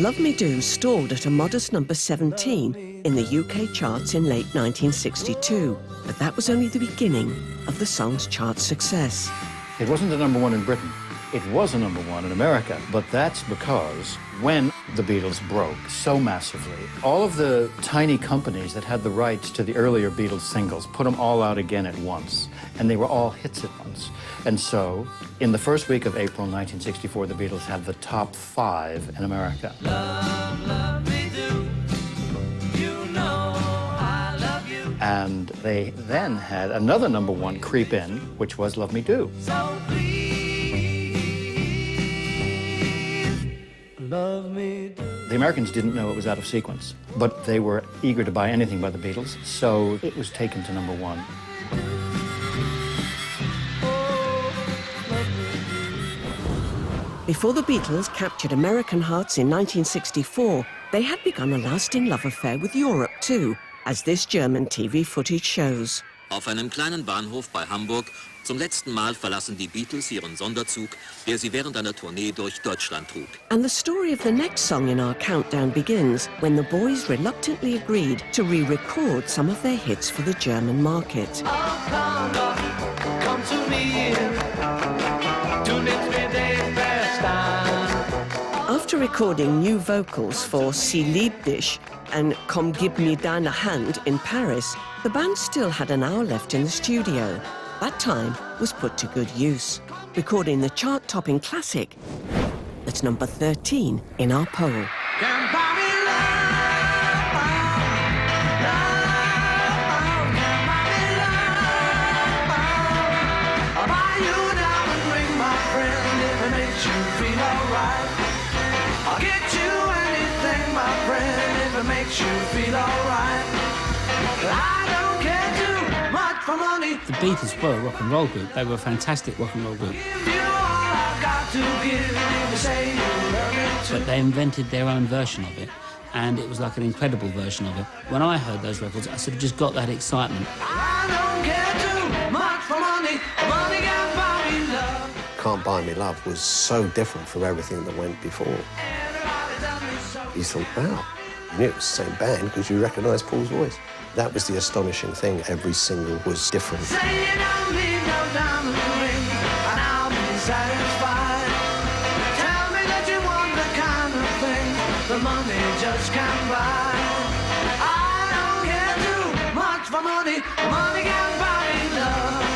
Love Me Do stalled at a modest number 17 in the UK charts in late 1962, but that was only the beginning of the song's chart success. It wasn't a number one in Britain. It was a number one in America, but that's because when the Beatles broke so massively, all of the tiny companies that had the rights to the earlier Beatles singles put them all out again at once, and they were all hits at once. And so, in the first week of April 1964, the Beatles had the top 5 in America. Love, love me do. You know I love you. And they then had another number one creep in, which was Love Me Do. So please, love me do. The Americans didn't know it was out of sequence, but they were eager to buy anything by the Beatles, so it was taken to number one. Before the Beatles captured American hearts in 1964, they had begun a lasting love affair with Europe too, as this German TV footage shows. Auf einem kleinen Bahnhof bei Hamburg zum letzten Mal verlassen die Beatles ihren Sonderzug, der sie während einer Tournee durch Deutschland trug. And the story of the next song in our countdown begins when the boys reluctantly agreed to re-record some of their hits for the German market. Come to me, du nimmst mir den Verstand. After recording new vocals for Sie liebt dich and Komm gib mir deine Hand in Paris, the band still had an hour left in the studio. That time was put to good use, recording the chart-topping classic that's number 13 in our poll. Can't buy me love, can't buy me love. I'll buy you a diamond ring, my friend, if it makes you feel alright. I'll get you anything, my friend, if it makes you feel alright. I don't care too much for money. The Beatles were a rock and roll group. They were a fantastic rock and roll group. But they invented their own version of it, and it was like an incredible version of it. When I heard those records, I sort of just got that excitement. I don't care too much for money. Money can't buy me love. Can't Buy Me Love was so different from everything that went before. You thought, wow, you knew it was the same band because you recognised Paul's voice. That was the astonishing thing. Every single was different. Say you don't need no diamond ring, and I'll be satisfied. Tell me that you want the kind of thing the money just can't buy. I don't care too much for money. Money can't buy me love.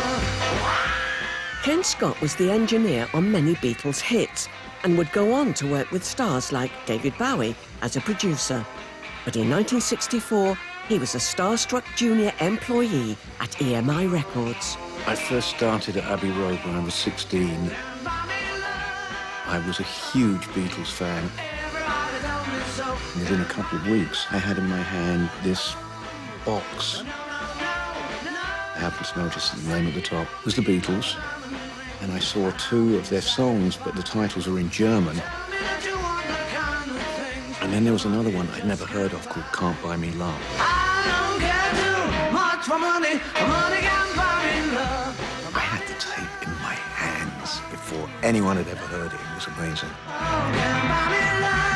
Ken Scott was the engineer on many Beatles hits and would go on to work with stars like David Bowie as a producer. But in 1964, he was a starstruck junior employee at EMI Records. I first started at Abbey Road when I was 16. I was a huge Beatles fan. Within a couple of weeks, I had in my hand this box. I happened to notice that the name at the top was the Beatles, and I saw 2 of their songs, but the titles were in German. And then there was another one I'd never heard of called Can't Buy Me Love. I don't care too much for money. Money can't buy me love. I had the tape in my hands before anyone had ever heard it. It was amazing. Can't buy me love.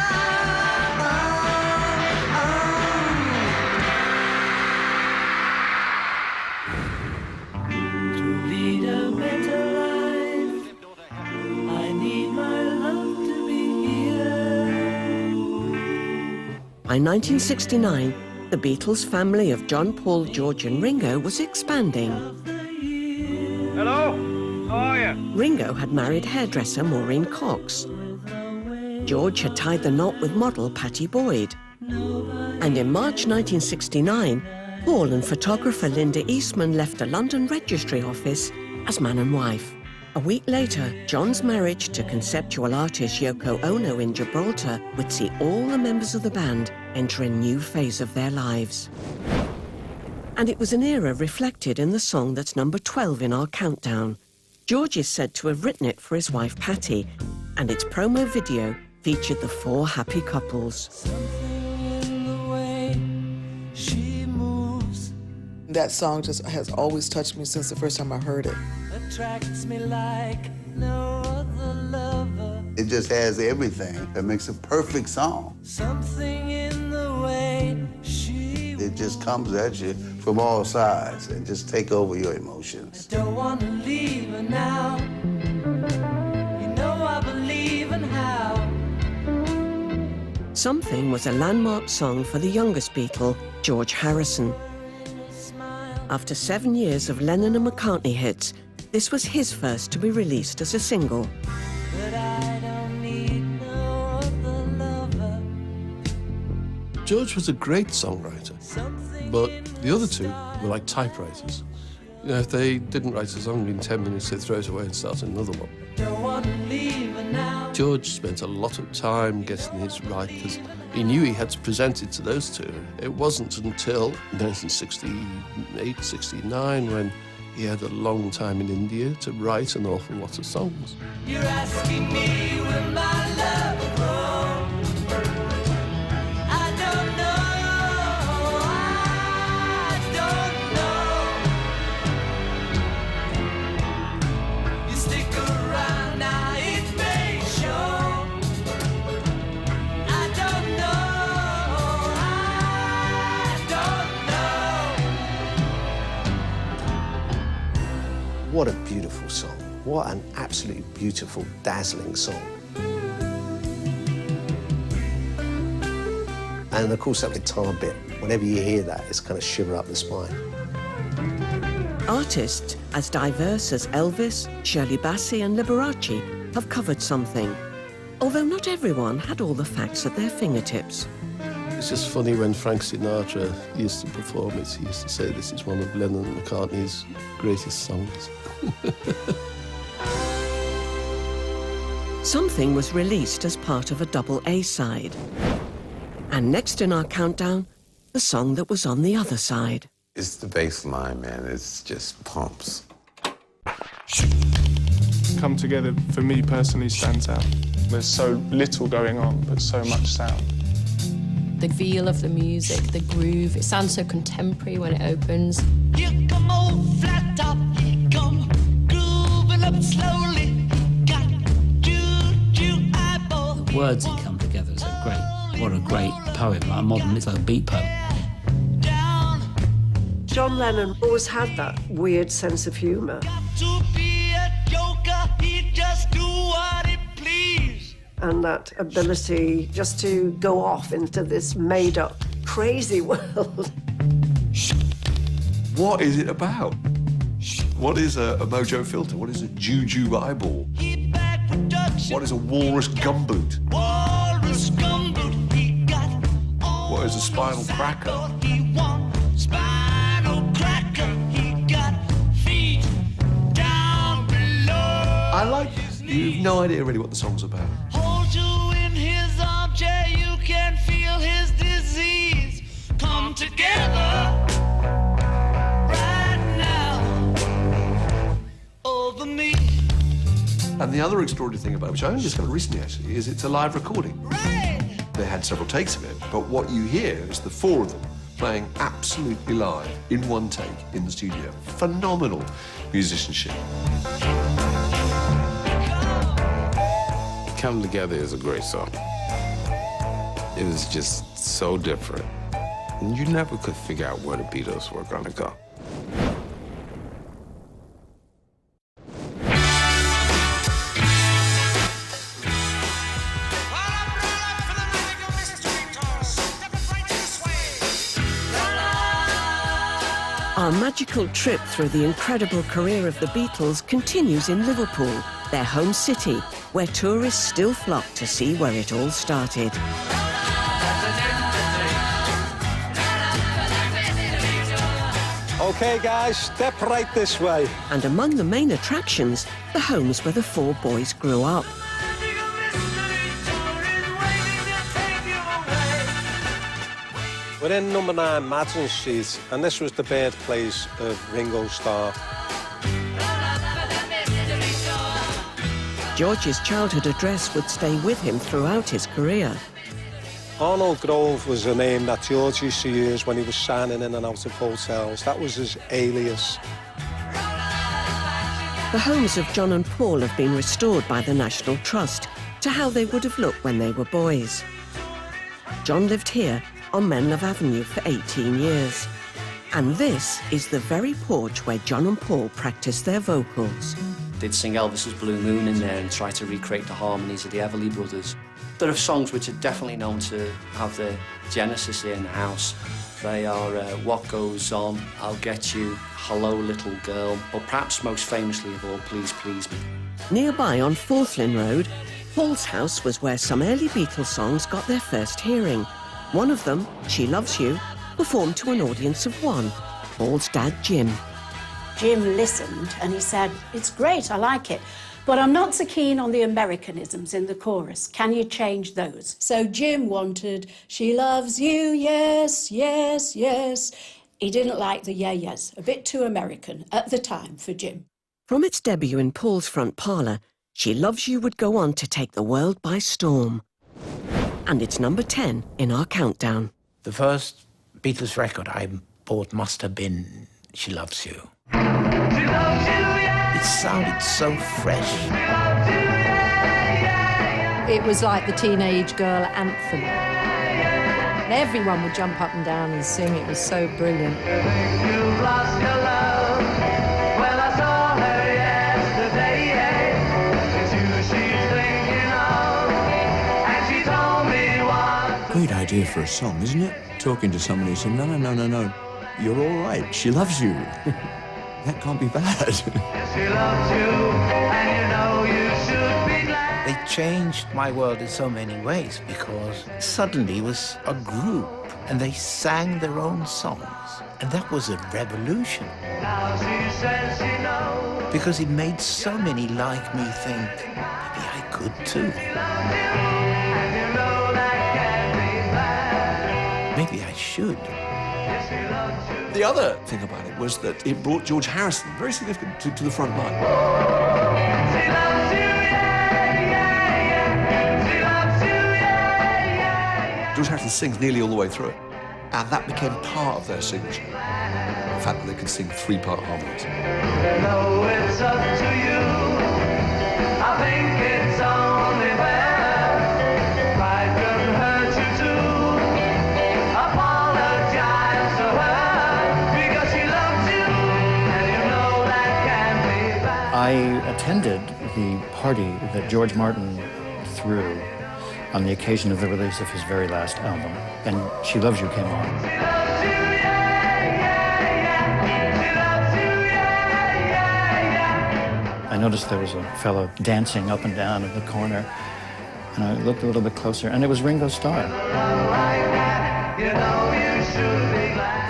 To lead a better life, I need my love to be here. By 1969, the Beatles family of John, Paul, George and Ringo was expanding. Hello, how are you? Ringo had married hairdresser Maureen Cox. George had tied the knot with model Pattie Boyd. And in March 1969, Paul and photographer Linda Eastman left a London registry office as man and wife. A week later, John's marriage to conceptual artist Yoko Ono in Gibraltar would see all the members of the band enter a new phase of their lives. And it was an era reflected in the song that's number 12 in our countdown. George is said to have written it for his wife Pattie, and its promo video featured the 4 happy couples. That song just has always touched me since the first time I heard it. Attracts me like no other lover. It just has everything that makes a perfect song. Something in the way she It just comes at you from all sides and just take over your emotions. don't want to leave her now. You know I believe in how. Something was a landmark song for the youngest Beatle, George Harrison. After 7 years of Lennon and McCartney hits, this was his first to be released as a single. But I don't need no other lover. George was a great songwriter, but the other two were like typewriters. You know, if they didn't write a song in 10 minutes, they'd throw it away and start another one. Don't want to leave her now. George spent a lot of time getting his right because he knew he had to present it to those two. It wasn't until 1968, 69 when he had a long time in India to write an awful lot of songs. You're asking me will my love grow? I don't know. I don't know. You stick around now, it may show. I don't know. I don't know. What a beautiful song. What an absolutely beautiful, dazzling song. And of course, that guitar bit, whenever you hear that, it's kind of shiver up the spine. Artists as diverse as Elvis, Shirley Bassey and Liberace have covered Something, although not everyone had all the facts at their fingertips. It's just funny when Frank Sinatra used to perform it, he used to say this is one of Lennon and McCartney's greatest songs. Something was released as part of a double A-side. And next in our countdown, the song that was on the other side. It's the bass line, man. It's just pumps. Come Together, for me personally, stands out. There's so little going on, but so much sound. The feel of the music, the groove, it sounds so contemporary when it opens. Here come old flat top, he come grooving up slowly. Got juju eyeball. The words that come together so great. What a great poem, like a modern, it's like a beat poem. John Lennon always had that weird sense of humour. To be a joker, he just do what he please. And that ability just to go off into this made-up, crazy world. What is it about? What is a mojo filter? What is a juju eyeball? What is a walrus gumboot? Walrus gumboot, he got What is a spinal cracker? he want. Spinal cracker, he got feet down below. I like you've no idea really what the song's about. Hold you in his armchair, you can feel his disease. Come together right now over me. And the other extraordinary thing about it, which I only discovered recently actually, is it's a live recording. They had several takes of it, but what you hear is the four of them playing absolutely live in one take in the studio. Phenomenal musicianship. Come Together is a great song. It was just so different. And you never could figure out where the Beatles were gonna go. Our magical trip through the incredible career of the Beatles continues in Liverpool, their home city, where tourists still flock to see where it all started. OK, guys, step right this way. And among the main attractions, the homes where the four boys grew up. We're in number 9 Madison Street, and this was the birthplace of Ringo Starr. George's childhood address would stay with him throughout his career. Arnold Grove was a name that George used to use when he was signing in and out of hotels. That was his alias. The homes of John and Paul have been restored by the National Trust, to how they would have looked when they were boys. John lived here on Menlove Avenue for 18 years. And this is the very porch where John and Paul practiced their vocals. They'd sing Elvis's Blue Moon in there and try to recreate the harmonies of the Everly Brothers. There are songs which are definitely known to have the genesis here in the house. They are What Goes On, I'll Get You, Hello Little Girl, or perhaps most famously of all, Please Please Me. Nearby on Forthlin Road, Paul's house was where some early Beatles songs got their first hearing. One of them, She Loves You, performed to an audience of one, Paul's dad, Jim. Jim listened and he said, "It's great, I like it, but I'm not so keen on the Americanisms in the chorus. Can you change those?" So Jim wanted, "She loves you, yes, yes, yes." He didn't like the yeah-yes, a bit too American at the time for Jim. From its debut in Paul's front parlour, She Loves You would go on to take the world by storm. And it's number 10 in our countdown. The first Beatles record I bought must have been She Loves You. It sounded so fresh. It was like the teenage girl anthem. Everyone would jump up and down and sing. It was so brilliant. You've lost your love. Well, I saw her yesterday. It's you she's thinking of. And she told me what. Great idea for a song, isn't it? Talking to somebody and saying, no, you're all right. She loves you. That can't be bad. She loves you, and you know you should be glad. They changed my world in so many ways because suddenly it was a group and they sang their own songs. And that was a revolution. Now she says she knows. Because it made so many like me think, maybe I could too. And you know that can't be bad. Maybe I should. The other thing about it was that it brought George Harrison, very significant, to the front line. George Harrison sings nearly all the way through it, and that became part of their signature. The fact that they could sing three-part harmonies. No, it's up to you. I think it's only fair. Pride couldn't hurt you too. Apologize to her because she loves you, and you know that can't be bad. I attended the party that George Martin threw on the occasion of the release of his very last album, and She Loves You came on. I noticed there was a fellow dancing up and down in the corner, and I looked a little bit closer, and it was Ringo Starr.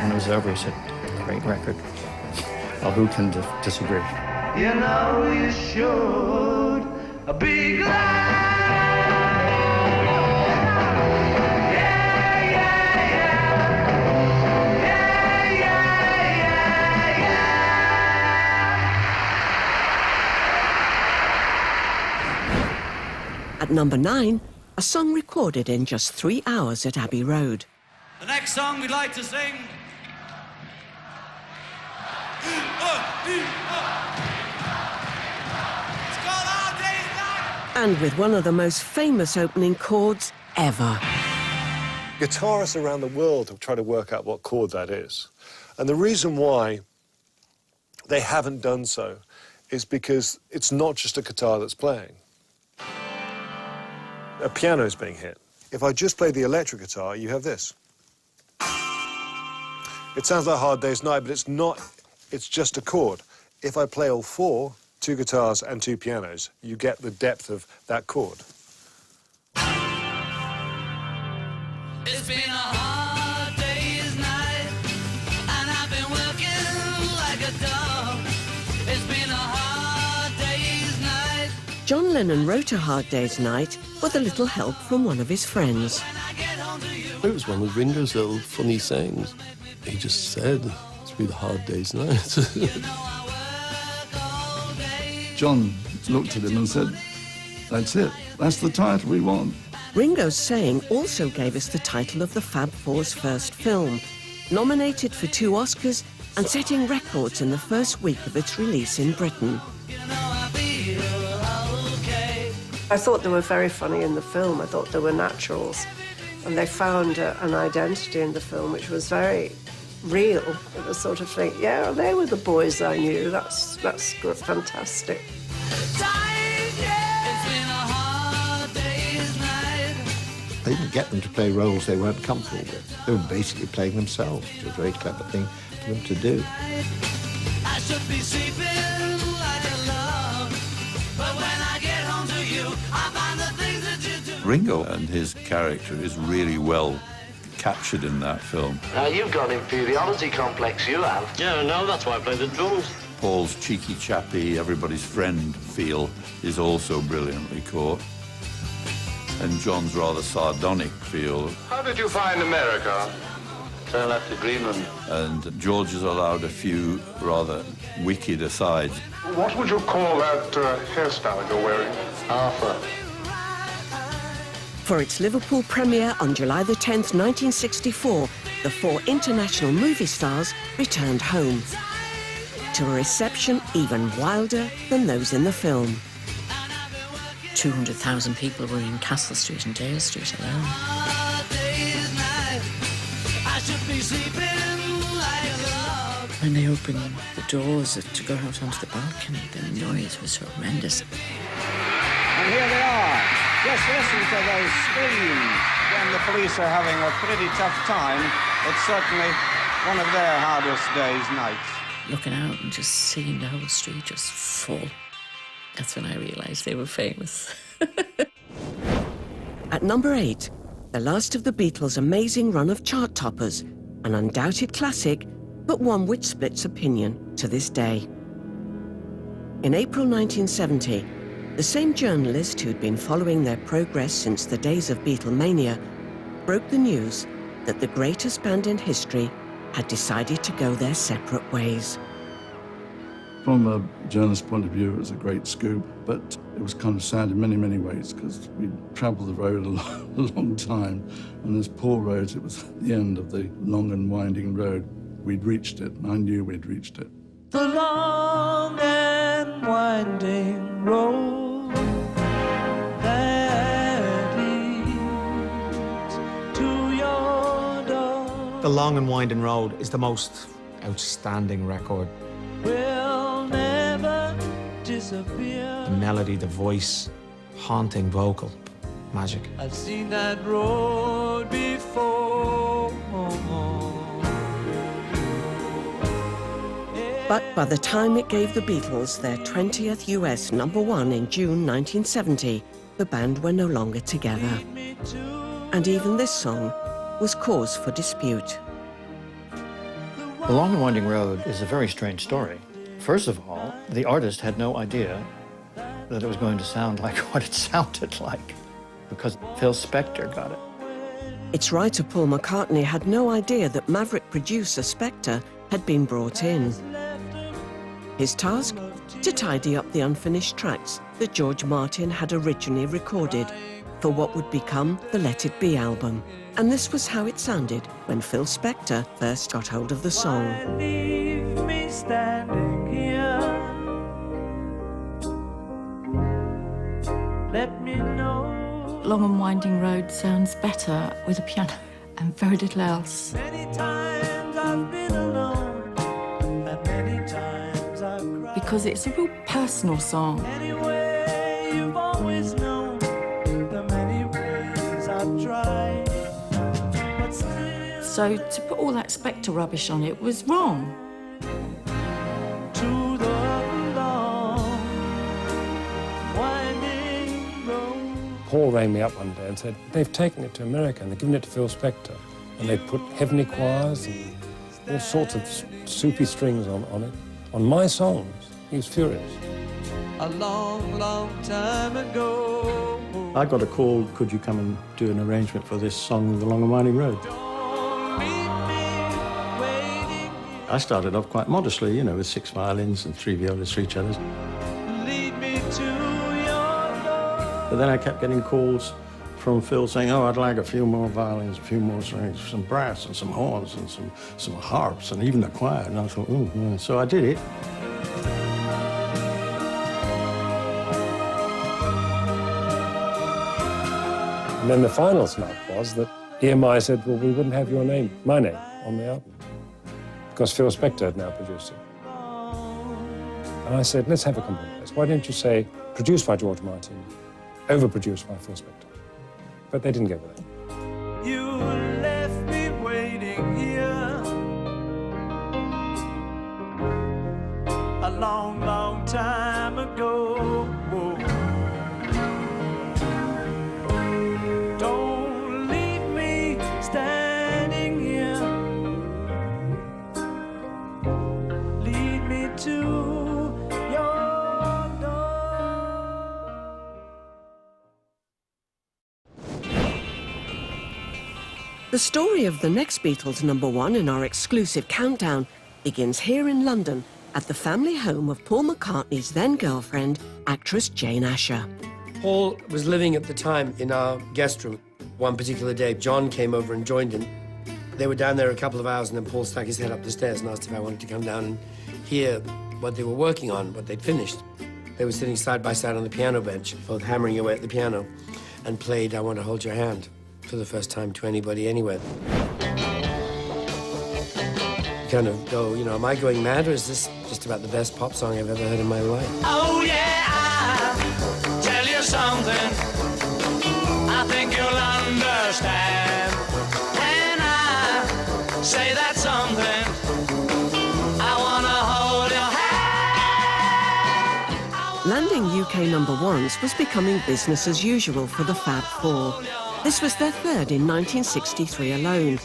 When it was over, he said, "Great record." Well, who can disagree? You know you should be glad. At number 9, a song recorded in just 3 hours at Abbey Road. The next song we'd like to sing. It's called Our Day's Night. And with one of the most famous opening chords ever. Guitarists around the world have tried to work out what chord that is. And the reason why they haven't done so is because it's not just a guitar that's playing. A piano is being hit. If I just play the electric guitar, you have this. It sounds like Hard Day's Night, but it's not. It's just a chord. If I play all four, 2 guitars and 2 pianos, you get the depth of that chord. It's been a hard day's night, and I've been working like a dog. It's been a hard day's night. John Lennon wrote A Hard Day's Night with a little help from one of his friends. It was one of Ringo's little funny sayings. He just said, "It's been a hard day's night." John looked at him and said, "That's it. That's the title we want." Ringo's saying also gave us the title of the Fab Four's first film, nominated for 2 Oscars and setting records in the first week of its release in Britain. I thought they were very funny in the film. I thought they were naturals. And they found an identity in the film which was very real. It was sort of think, yeah, they were the boys I knew. That's fantastic. They didn't get them to play roles they weren't comfortable with. They were basically playing themselves, which was a very clever thing for them to do. I should be sleeping like a love, but when I get home to you, I find the things that you do. Ringo and his character is really well captured in that film. Now, you've got inferiority complex, you have. Yeah, no, that's why I play the drums. Paul's cheeky chappy, everybody's friend feel is also brilliantly caught. And John's rather sardonic feel. How did you find America? I left to Greenland. And George has allowed a few rather wicked asides. What would you call that hairstyle you're wearing? Arthur. For its Liverpool premiere on July the 10th, 1964, the four international movie stars returned home to a reception even wilder than those in the film. 200,000 people were in Castle Street and Dale Street alone. When they opened the doors to go out onto the balcony, the noise was horrendous. And here they are. Just listen to those screams when the police are having a pretty tough time. It's certainly one of their hardest days, nights. Looking out and just seeing the whole street just full. That's when I realised they were famous. At number 8, the last of the Beatles' amazing run of chart toppers, an undoubted classic, but one which splits opinion to this day. In April 1970, the same journalist who'd been following their progress since the days of Beatlemania broke the news that the greatest band in history had decided to go their separate ways. From a journalist's point of view, it was a great scoop, but it was kind of sad in many, many ways because we'd travelled the road a long time, and as poor roads, it was the end of the long and winding road. We'd reached it, and I knew we'd reached it. The long and winding road that leads to your door. The Long and Winding Road is the most outstanding record. Will never disappear. The melody, the voice, haunting vocal, magic. I've seen that road before. But by the time it gave the Beatles their 20th US #1 in June 1970, the band were no longer together. And even this song was cause for dispute. The Long and Winding Road is a very strange story. First of all, the artist had no idea that it was going to sound like what it sounded like, because Phil Spector got it. Its writer Paul McCartney had no idea that Maverick producer Spector had been brought in. His task? To tidy up the unfinished tracks that George Martin had originally recorded for what would become the Let It Be album. And this was how it sounded when Phil Spector first got hold of the song. Leave me standing here. Let me know. Long and Winding Road sounds better with a piano and very little else. Many times I've been alone, and many times I've cried. Because it's a real personal song. Anyway, you've always known the many ways I've tried. So to put all that Spector rubbish on it was wrong. To the long, winding road. Paul rang me up one day and said, they've taken it to America and they've given it to Phil Spector. And they put heavenly choirs and all sorts of soupy strings on it. On my songs, he was furious. A long, long time ago. I got a call, could you come and do an arrangement for this song, The Long and Winding Road? I started off quite modestly, you know, with 6 violins and 3 violas for each other. Lead me to your door. But then I kept getting calls from Phil saying, oh, I'd like a few more violins, a few more strings, some brass and some horns and some harps and even a choir. And I thought, oh, yeah. So I did it. And then the final snub was that EMI said, well, we wouldn't have your name, my name, on the album, because Phil Spector had now produced it. And I said, let's have a compromise. Why don't you say, produced by George Martin, overproduced by Phil Spector? But they didn't go with it. You left me waiting here a long, long time ago. Don't leave me standing here. Lead me to your door. The story of the next Beatles #1 in our exclusive countdown begins here in London at the family home of Paul McCartney's then-girlfriend, actress Jane Asher. Paul was living at the time in our guest room. One particular day, John came over and joined him. They were down there a couple of hours, and then Paul stuck his head up the stairs and asked if I wanted to come down and hear what they were working on, what they'd finished. They were sitting side by side on the piano bench, both hammering away at the piano, and played I Want to Hold Your Hand for the first time to anybody anywhere. You kind of go, you know, am I going mad, or is this just about the best pop song I've ever heard in my life? Oh yeah, I'll tell you something I think you'll understand when I say that something. I wanna hold your hand. Landing UK #1s was becoming business as usual for the Fab Four. This was their third in 1963 alone.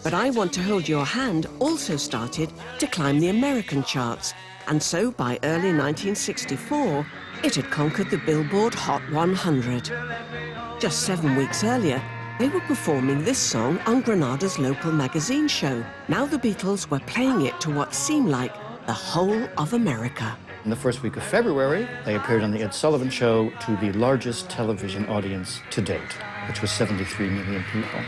But I Want to Hold Your Hand also started to climb the American charts, and so by early 1964, it had conquered the Billboard Hot 100. Just 7 weeks earlier, they were performing this song on Granada's local magazine show. Now the Beatles were playing it to what seemed like the whole of America. In the first week of February, they appeared on The Ed Sullivan Show to the largest television audience to date, which was 73 million people.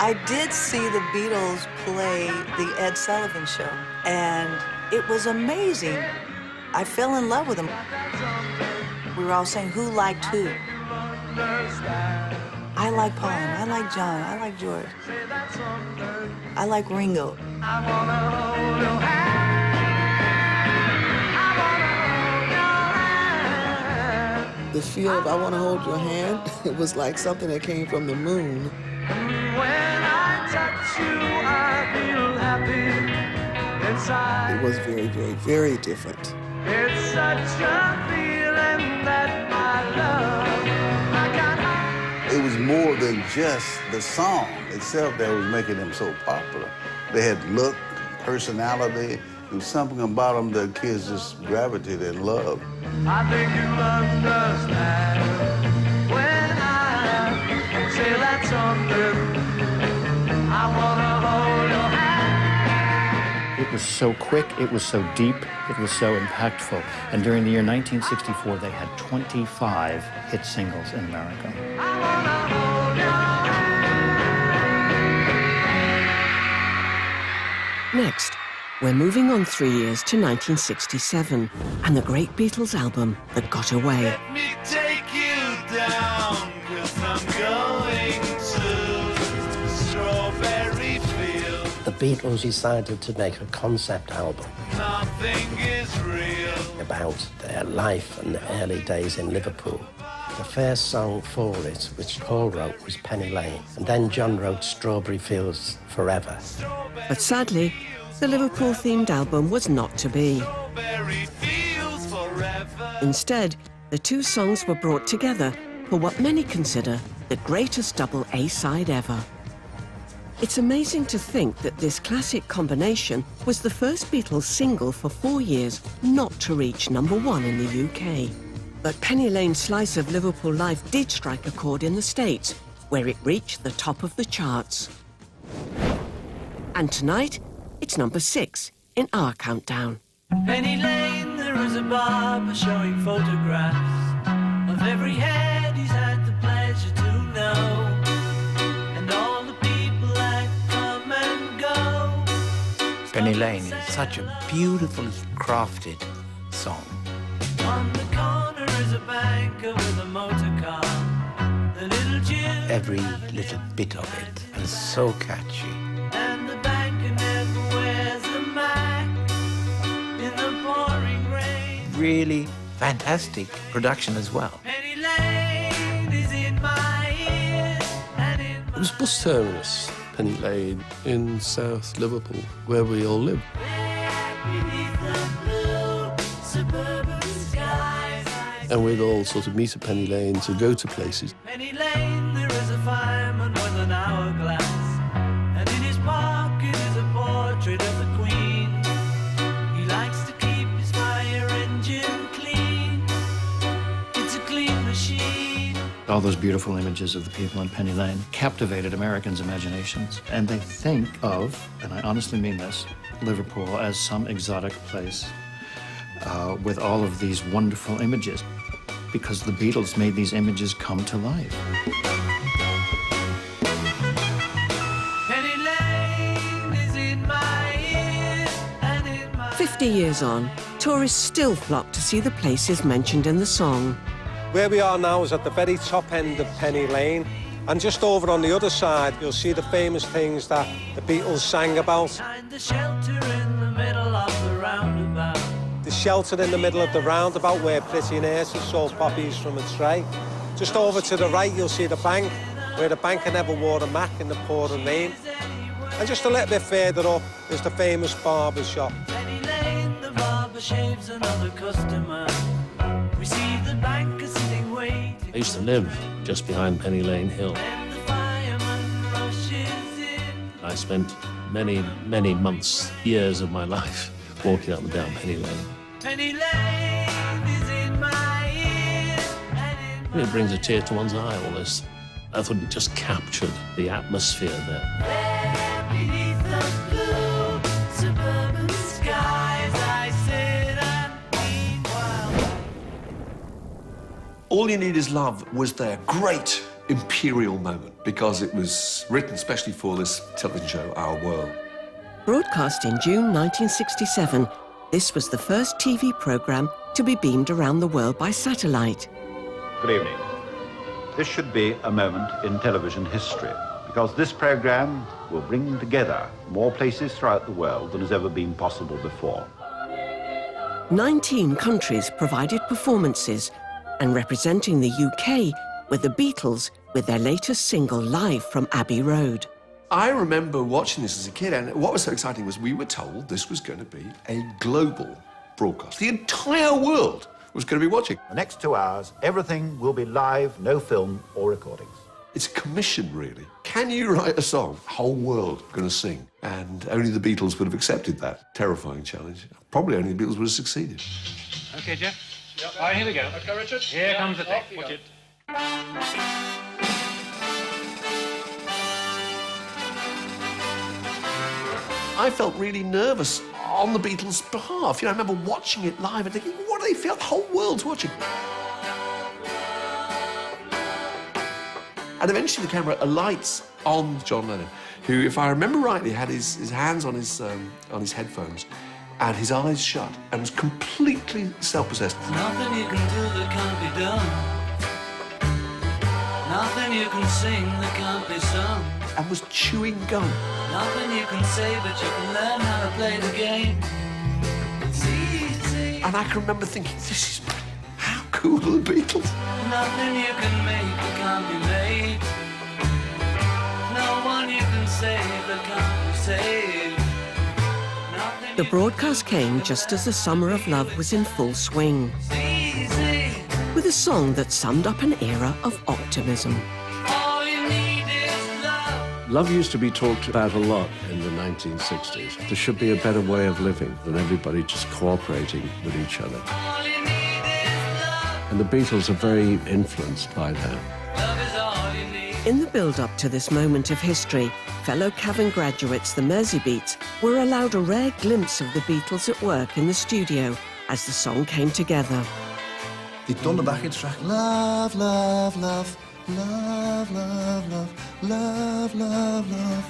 I did see the Beatles play the Ed Sullivan Show, and it was amazing. I fell in love with them. We were all saying who liked who. I like Paul, I like John, I like George. I like Ringo. The feel of I Want to Hold Your Hand, it was like something that came from the moon. When I touch you, I feel happy inside. It was very, very, very different. It's such a feeling that my love I can't hide. It was more than just the song itself that was making them so popular. They had look, personality. There was something about them that kids just gravitated and loved. I think you'll understand when I say that something. I wanna hold your hand. It was so quick, it was so deep, it was so impactful. And during the year 1964, they had 25 hit singles in America. Next, we're moving on 3 years to 1967 and the great Beatles album that got away. Let me take you down, 'cause I'm going to Strawberry Field. The Beatles decided to make a concept album Nothing is real. about their life and the early days in Liverpool. The first song for it, which Paul wrote, was Penny Lane, and then John wrote Strawberry Fields Forever. But sadly, the Liverpool-themed album was not to be. Instead, the two songs were brought together for what many consider the greatest double A-side ever. It's amazing to think that this classic combination was the first Beatles single for 4 years not to reach #1 in the UK. But Penny Lane's slice of Liverpool life did strike a chord in the States, where it reached the top of the charts. And tonight, it's #6 in our countdown. Penny Lane, there is a barber showing photographs of every head he's had the pleasure to know, and all the people that come and go. Penny Lane is such a beautifully crafted song. On the corner is a banker with a motor car. The little Jim Every little bit of it is so catchy. and the banker never wears a Mac in the pouring rain. Really fantastic production as well. Penny Lane is in my ears and in It was bus terminus, Penny Lane, in South Liverpool, where we all lived. beneath the blue suburban skies. And we'd all sort of meet at Penny Lane to go to places. Penny Lane, there is a fireman with an hourglass, and in his pocket is a portrait of the Queen. He likes to keep his fire engine clean. It's a clean machine. All those beautiful images of the people on Penny Lane captivated Americans' imaginations. And they think of, and I honestly mean this, Liverpool as some exotic place with all of these wonderful images, because the Beatles made these images come to life. Penny Lane is in my ears and in my 50 years on, tourists still flock to see the places mentioned in the song. Where we are now is at the very top end of Penny Lane, and just over on the other side you'll see the famous things that the Beatles sang about. Find the shelter in the middle of the roundabout. The shelter in the middle of the roundabout where Pretty Nurses sold poppies from a tray. Just over to the right you'll see the bank, where the banker never wore a Mac in the pouring rain. And just a little bit further up is the famous barber shop. Penny Lane, the barber shaves another customer. We see the banker sitting waiting. I used to live just behind Penny Lane Hill. Then the fireman rushes in. I spent many, many months, years of my life walking up and down Penny Lane. Penny Lane is in my ears and in It brings a tear to one's eye, all this. I thought it just captured the atmosphere there. there beneath the blue suburban skies. I sit and meanwhile. All You Need Is Love was their great imperial moment because it was written especially for this television show, Our World. Broadcast in June 1967, this was the first TV programme to be beamed around the world by satellite. Good evening. This should be a moment in television history because this program will bring together more places throughout the world than has ever been possible before. 19 countries provided performances, and representing the UK were the Beatles with their latest single live from Abbey Road. I remember watching this as a kid, and what was so exciting was we were told this was going to be a global broadcast. The entire world was going to be watching. The next 2 hours, everything will be live, no film or recordings. It's a commission, really. Can you write a song, whole world going to sing? And only the Beatles would have accepted that terrifying challenge. Probably only the Beatles would have succeeded. OK, Jeff. Yep. All right, here we go. OK, Richard. Here comes the thing. Watch it. I felt really nervous on the Beatles' behalf. You know, I remember watching it live and thinking, what do they feel? The whole world's watching. And eventually the camera alights on John Lennon, who, if I remember rightly, had his hands on his headphones and his eyes shut and was completely self-possessed. Nothing you can do that can't be done. Nothing you can sing that can't be sung. And was chewing gum. Nothing you can say, but you can learn how to play the game. It's easy. And I can remember thinking, this is brilliant. How cool are the Beatles? Nothing you can make that can't be made. No one you can save that can't be saved. Nothing The broadcast came just as the summer of love was in full swing, easy. with a song that summed up an era of optimism. All you need is love. Love used to be talked about a lot in the 1960s. There should be a better way of living than everybody just cooperating with each other. All you need is love. And the Beatles are very influenced by that. Love is all you need. In the build-up to this moment of history, fellow Cavan graduates, the Merseybeats, were allowed a rare glimpse of the Beatles at work in the studio as the song came together. Die done the backing track, love, love, love, love, love, love, love, love, love.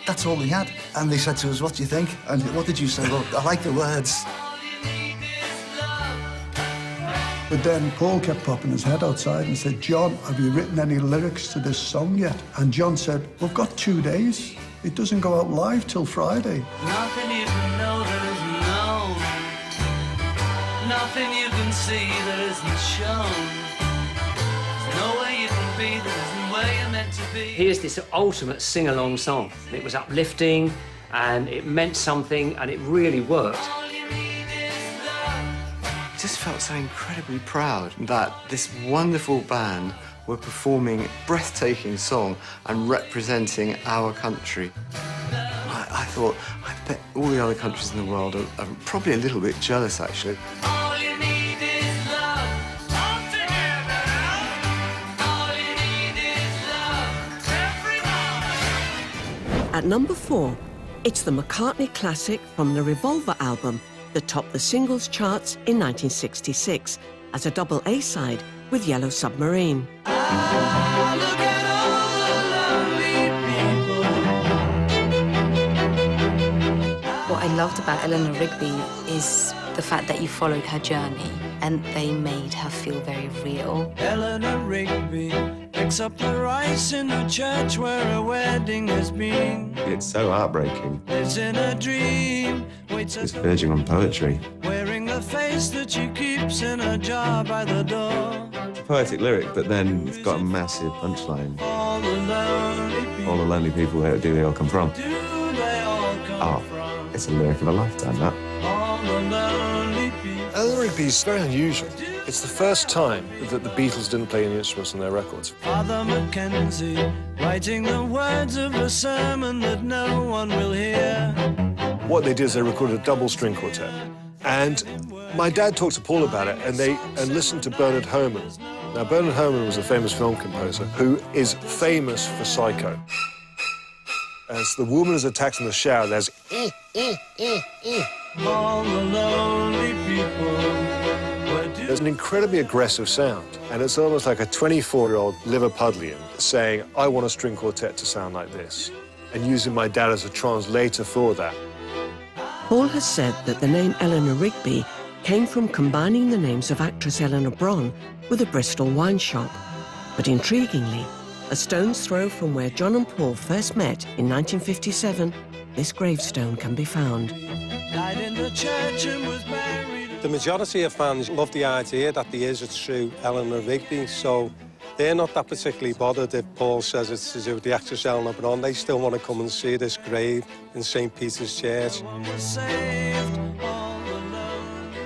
That's all they had. And they said to us, what do you think? And what did you say? Well, I like the words. But then Paul kept popping his head outside and said, "John, have you written any lyrics to this song yet?" And John said, "We've got 2 days. It doesn't go out live till Friday." Nothing you can know that isn't known. Nothing you can see that isn't shown. There's nowhere you can be that isn't where you're meant to be. Here's this ultimate sing-along song. It was uplifting and it meant something and it really worked. I just felt so incredibly proud that this wonderful band were performing a breathtaking song and representing our country. I thought, I bet all the other countries in the world are probably a little bit jealous, actually. All you need is love. All together. All you need is love. Everyone. At number 4, it's the McCartney classic from the Revolver album that topped the singles charts in 1966 as a double A-side with Yellow Submarine. What I loved about Eleanor Rigby is the fact that you followed her journey and they made her feel very real. Eleanor Rigby picks up the rice in the church where a wedding has been. It's so heartbreaking. Lives in a dream, waits It's verging on poetry. wearing the face that she keeps in a jar by the door. It's a poetic lyric, but then it's got a massive punchline. All the lonely people, All the lonely people, where do they all come from? do they all come Oh, it's a lyric of a lifetime, that. all the lonely people? Eleanor Rigby's very unusual. It's the first time that the Beatles didn't play any instruments on their records. Father Mackenzie, writing the words of a sermon that no one will hear. What they did is they recorded a double string quartet. And my dad talked to Paul about it, and listened to Bernard Herrmann. Now, Bernard Herrmann was a famous film composer who is famous for Psycho. As the woman is attacked in the shower, there's All the lonely people. there's an incredibly aggressive sound, and it's almost like a 24-year-old Liverpudlian saying, "I want a string quartet to sound like this," and using my dad as a translator for that. Paul has said that the name Eleanor Rigby came from combining the names of actress Eleanor Bron with a Bristol wine shop. But intriguingly, a stone's throw from where John and Paul first met in 1957, this gravestone can be found. Died in the church and was buried. The majority of fans love the idea that there is a true Eleanor Rigby, so they're not that particularly bothered if Paul says it's to do with the actress Eleanor Bron. They still want to come and see this grave in St. Peter's Church.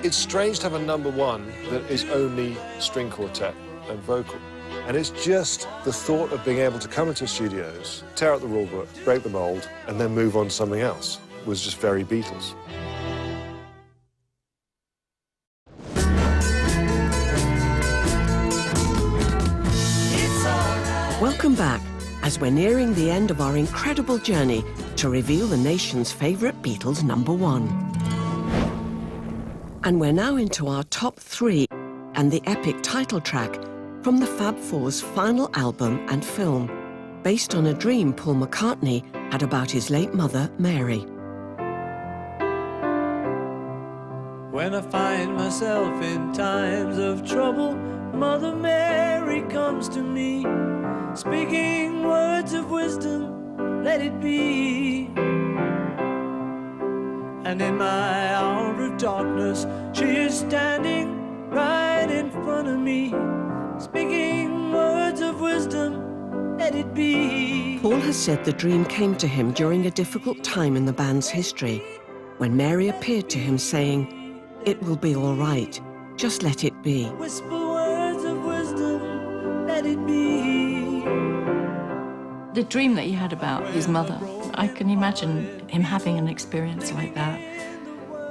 It's strange to have a number 1 that is only string quartet and vocal. And it's just the thought of being able to come into studios, tear out the rule book, break the mold, and then move on to something else was just very Beatles. Welcome back, as we're nearing the end of our incredible journey to reveal the nation's favourite Beatles number 1. And we're now into our top 3 and the epic title track from the Fab Four's final album and film, based on a dream Paul McCartney had about his late mother, Mary. When I find myself in times of trouble, Mother Mary comes to me, speaking words of wisdom, let it be. And in my hour of darkness, she is standing right in front of me, speaking words of wisdom, let it be. Paul has said the dream came to him during a difficult time in the band's history, when Mary appeared to him saying, "It will be all right, just let it be." Whisper words of wisdom, let it be. The dream that he had about his mother, I can imagine him having an experience like that.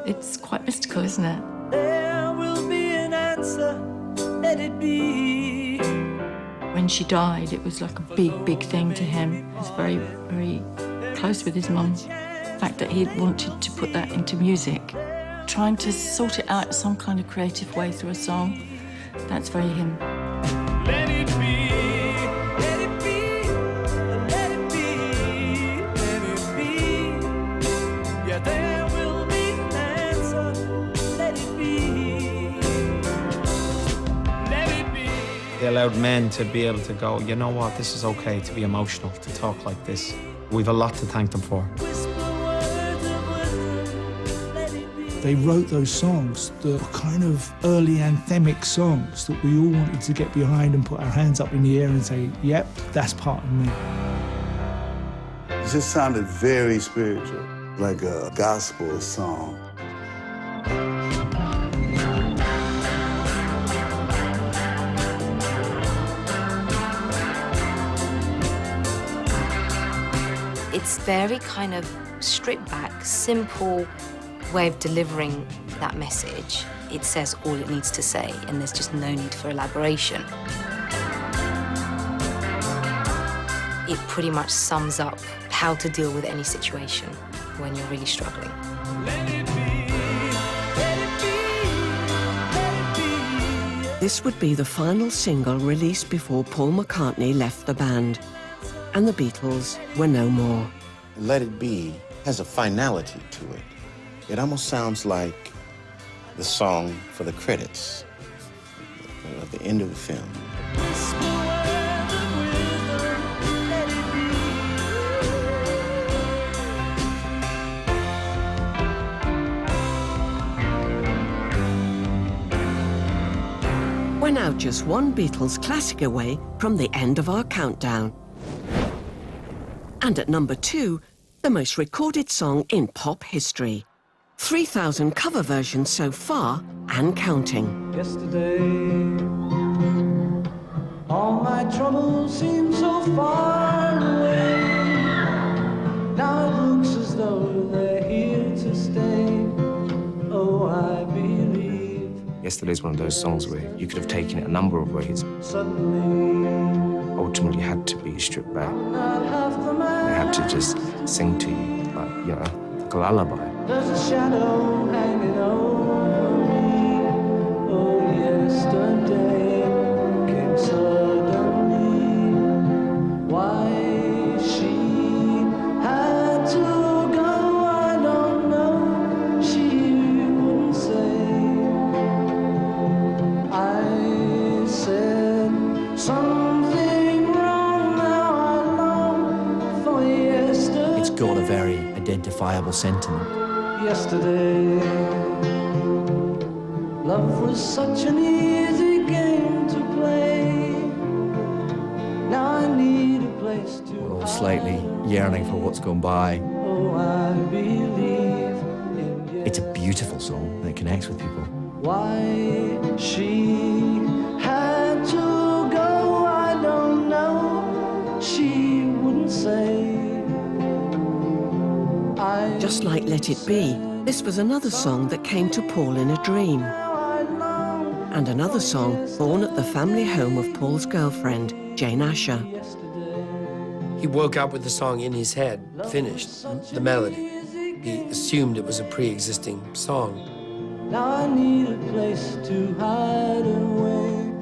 It's quite mystical, isn't it? There will be an answer, let it be. When she died, it was like a big, big thing to him. He was very, very close with his mum. The fact that he wanted to put that into music, trying to sort it out some kind of creative way through a song, that's very him. Let it be, let it be, let it be, let it be. Yeah, there will be an answer, let it be. allowed men to be able to go, you know what, this is okay to be emotional, to talk like this. We've a lot to thank them for. They wrote those songs, the kind of early anthemic songs that we all wanted to get behind and put our hands up in the air and say, yep, that's part of me. It just sounded very spiritual, like a gospel song. It's very kind of stripped back, simple way of delivering that message. It says all it needs to say, and there's just no need for elaboration. It pretty much sums up how to deal with any situation when you're really struggling. This would be the final single released before Paul McCartney left the band, and the Beatles were no more. Let It Be has a finality to it. It almost sounds like the song for the credits at the end of the film. We're now just one Beatles classic away from the end of our countdown. And at number 2, the most recorded song in pop history. 3,000 cover versions so far and counting. Yesterday, all my troubles seem so far away. Now it looks as though they're here to stay. Oh, I believe. Yesterday's one of those songs where you could have taken it a number of ways. Suddenly, ultimately had to be stripped back. not half the man. I had to just sing to you, like, you know, like a lullaby. There's a shadow hanging over me. Oh, yesterday came suddenly. Why she had to go, I don't know. She wouldn't say. I said something wrong, now I long for yesterday. It's got a very identifiable sentiment. Yesterday, love was such an easy game to play. Now I need a place to. We're all slightly yearning for what's gone by. Oh, I believe in. It's a beautiful song that connects with people. Why she had to go, I don't know. She wouldn't say. Just like Let It Be, this was another song that came to Paul in a dream. And another song born at the family home of Paul's girlfriend, Jane Asher. He woke up with the song in his head, finished, the melody. He assumed it was a pre-existing song. Now I need a place to hide away.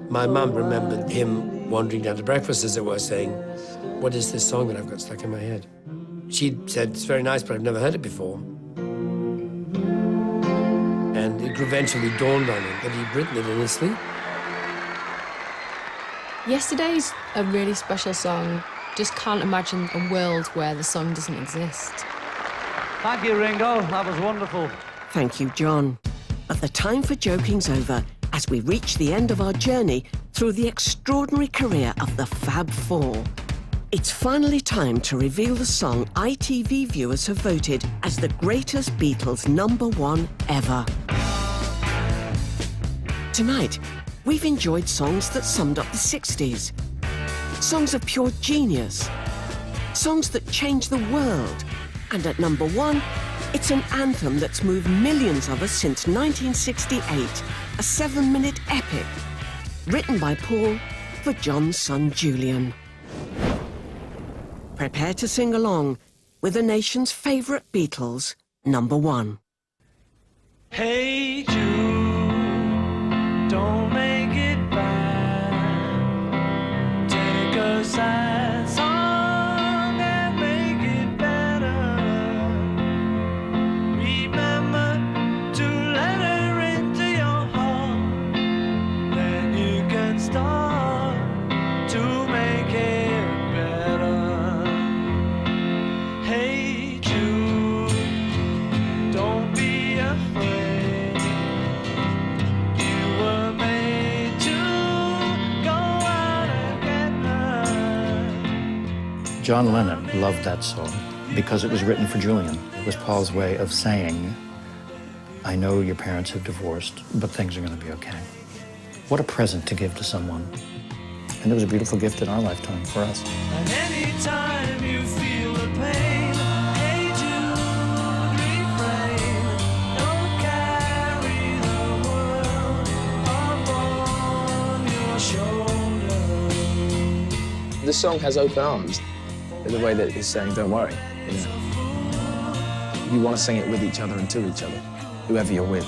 My mum remembered him wandering down to breakfast, as it were, saying, "What is this song that I've got stuck in my head?" She said, "It's very nice, but I've never heard it before." And it eventually dawned on him that he'd written it in his sleep. Yesterday's a really special song. Just can't imagine a world where the song doesn't exist. Thank you, Ringo. That was wonderful. Thank you, John. But the time for joking's over as we reach the end of our journey through the extraordinary career of the Fab Four. It's finally time to reveal the song ITV viewers have voted as the greatest Beatles #1 ever. Tonight, we've enjoyed songs that summed up the 60s, songs of pure genius, songs that changed the world, and at #1, it's an anthem that's moved millions of us since 1968, a 7-minute epic, written by Paul for John's son Julian. Prepare to sing along with the nation's favourite Beatles, #1. Hey Jude, don't make it bad. Take a sad song and make it better. Remember to let her into your heart. Then you can start. John Lennon loved that song because it was written for Julian. It was Paul's way of saying, I know your parents have divorced, but things are going to be okay. What a present to give to someone. And it was a beautiful gift in our lifetime for us. And anytime you feel the pain, hey Jude, refrain. Don't carry the world upon your shoulder. The song has open arms in the way that it's saying, don't worry. You know? You want to sing it with each other and to each other, whoever you're with.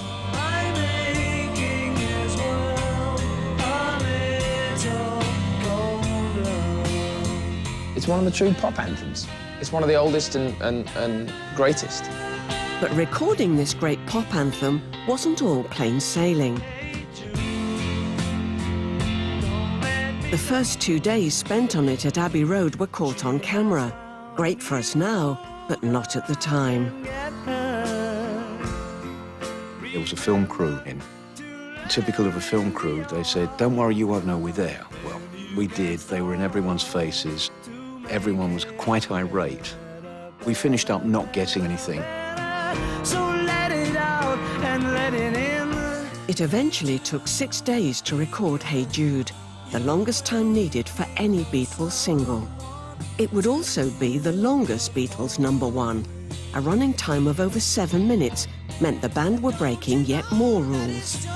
It's one of the true pop anthems. It's one of the oldest and greatest. But recording this great pop anthem wasn't all plain sailing. The first 2 days spent on it at Abbey Road were caught on camera. Great for us now, but not at the time. There was a film crew in. Typical of a film crew, they said, don't worry, you won't know we're there. Well, we did. They were in everyone's faces. Everyone was quite irate. We finished up not getting anything. So let it out and let it in. It eventually took 6 days to record Hey Jude, the longest time needed for any Beatles single. It would also be the longest Beatles #1. A running time of over 7 minutes meant the band were breaking yet more rules.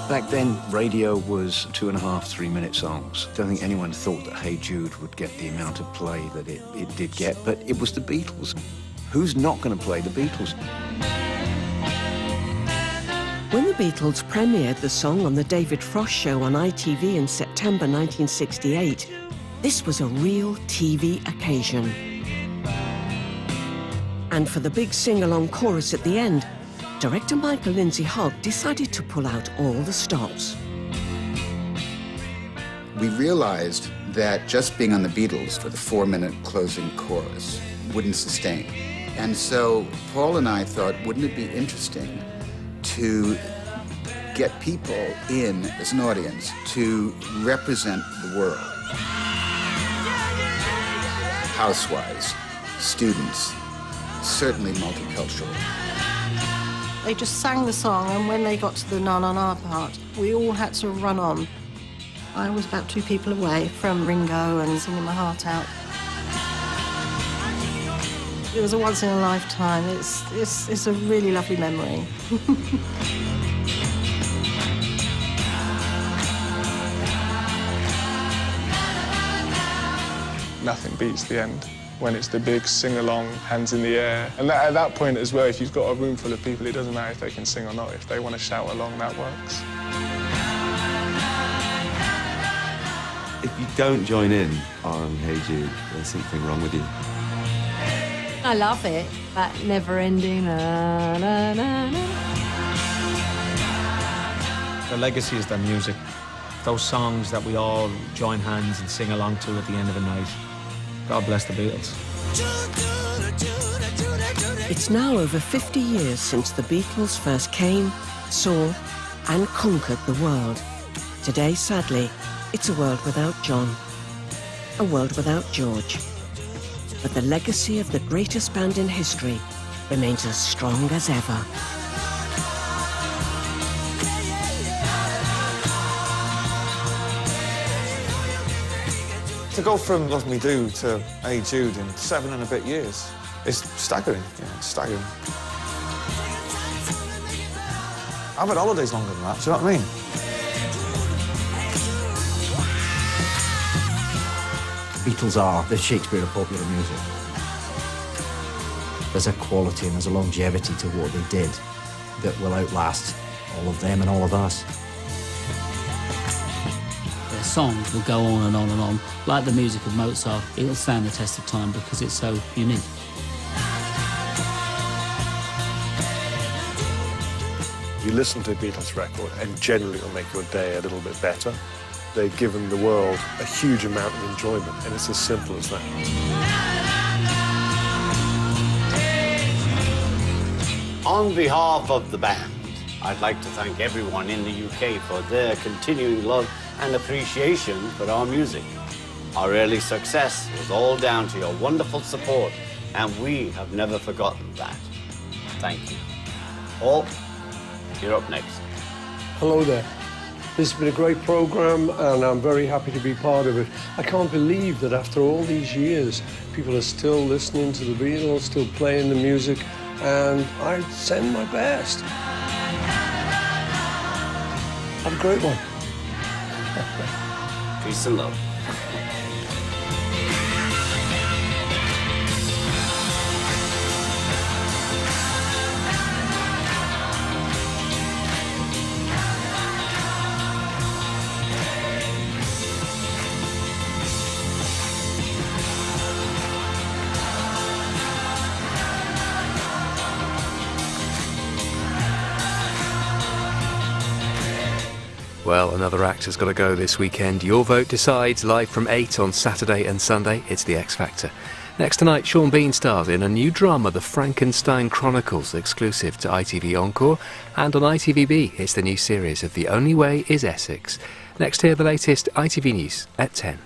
Back then, radio was 2.5, 3-minute songs. Don't think anyone thought that Hey Jude would get the amount of play that it did get, but it was the Beatles. Who's not going to play the Beatles? When the Beatles premiered the song on the David Frost Show on ITV in September 1968, this was a real TV occasion. And for the big sing-along chorus at the end, director Michael Lindsay Hogg decided to pull out all the stops. We realized that just being on the Beatles for the 4-minute closing chorus wouldn't sustain. And so Paul and I thought, wouldn't it be interesting to get people in as an audience to represent the world? Housewives, students, certainly multicultural. They just sang the song, and when they got to the na na na part, we all had to run on. I was about 2 people away from Ringo and singing my heart out. It was a once in a lifetime. It's a really lovely memory. Nothing beats the end. When it's the big sing-along, hands in the air. And at that point as well, if you've got a room full of people, it doesn't matter if they can sing or not. If they want to shout along, that works. If you don't join in on Hey Jude, there's something wrong with you. I love it, that never-ending na na na na. Their legacy is their music. Those songs that we all join hands and sing along to at the end of a night. God bless the Beatles. It's now over 50 years since the Beatles first came, saw, and conquered the world. Today, sadly, it's a world without John, a world without George. But the legacy of the greatest band in history remains as strong as ever. To go from Love Me Do to Hey Jude in 7 and a bit years, it's staggering, it's staggering. I've had holidays longer than that, do you know what I mean? Beatles are the Shakespeare of popular music. There's a quality and there's a longevity to what they did that will outlast all of them and all of us. Their songs will go on and on and on. Like the music of Mozart, it will stand the test of time because it's so unique. You listen to a Beatles record and generally it'll make your day a little bit better. They've given the world a huge amount of enjoyment, and it's as simple as that. On behalf of the band, I'd like to thank everyone in the UK for their continuing love and appreciation for our music. Our early success was all down to your wonderful support, and we have never forgotten that. Thank you. Paul, you're up next. Hello there. This has been a great programme and I'm very happy to be part of it. I can't believe that after all these years, people are still listening to the Beatles, still playing the music, and I send my best. Have a great one. Peace and love. Well, another act has got to go this weekend. Your vote decides, live from 8 on Saturday and Sunday. It's The X Factor. Next tonight, Sean Bean stars in a new drama, The Frankenstein Chronicles, exclusive to ITV Encore. And on ITVB, it's the new series of The Only Way is Essex. Next, hear the latest ITV News at 10.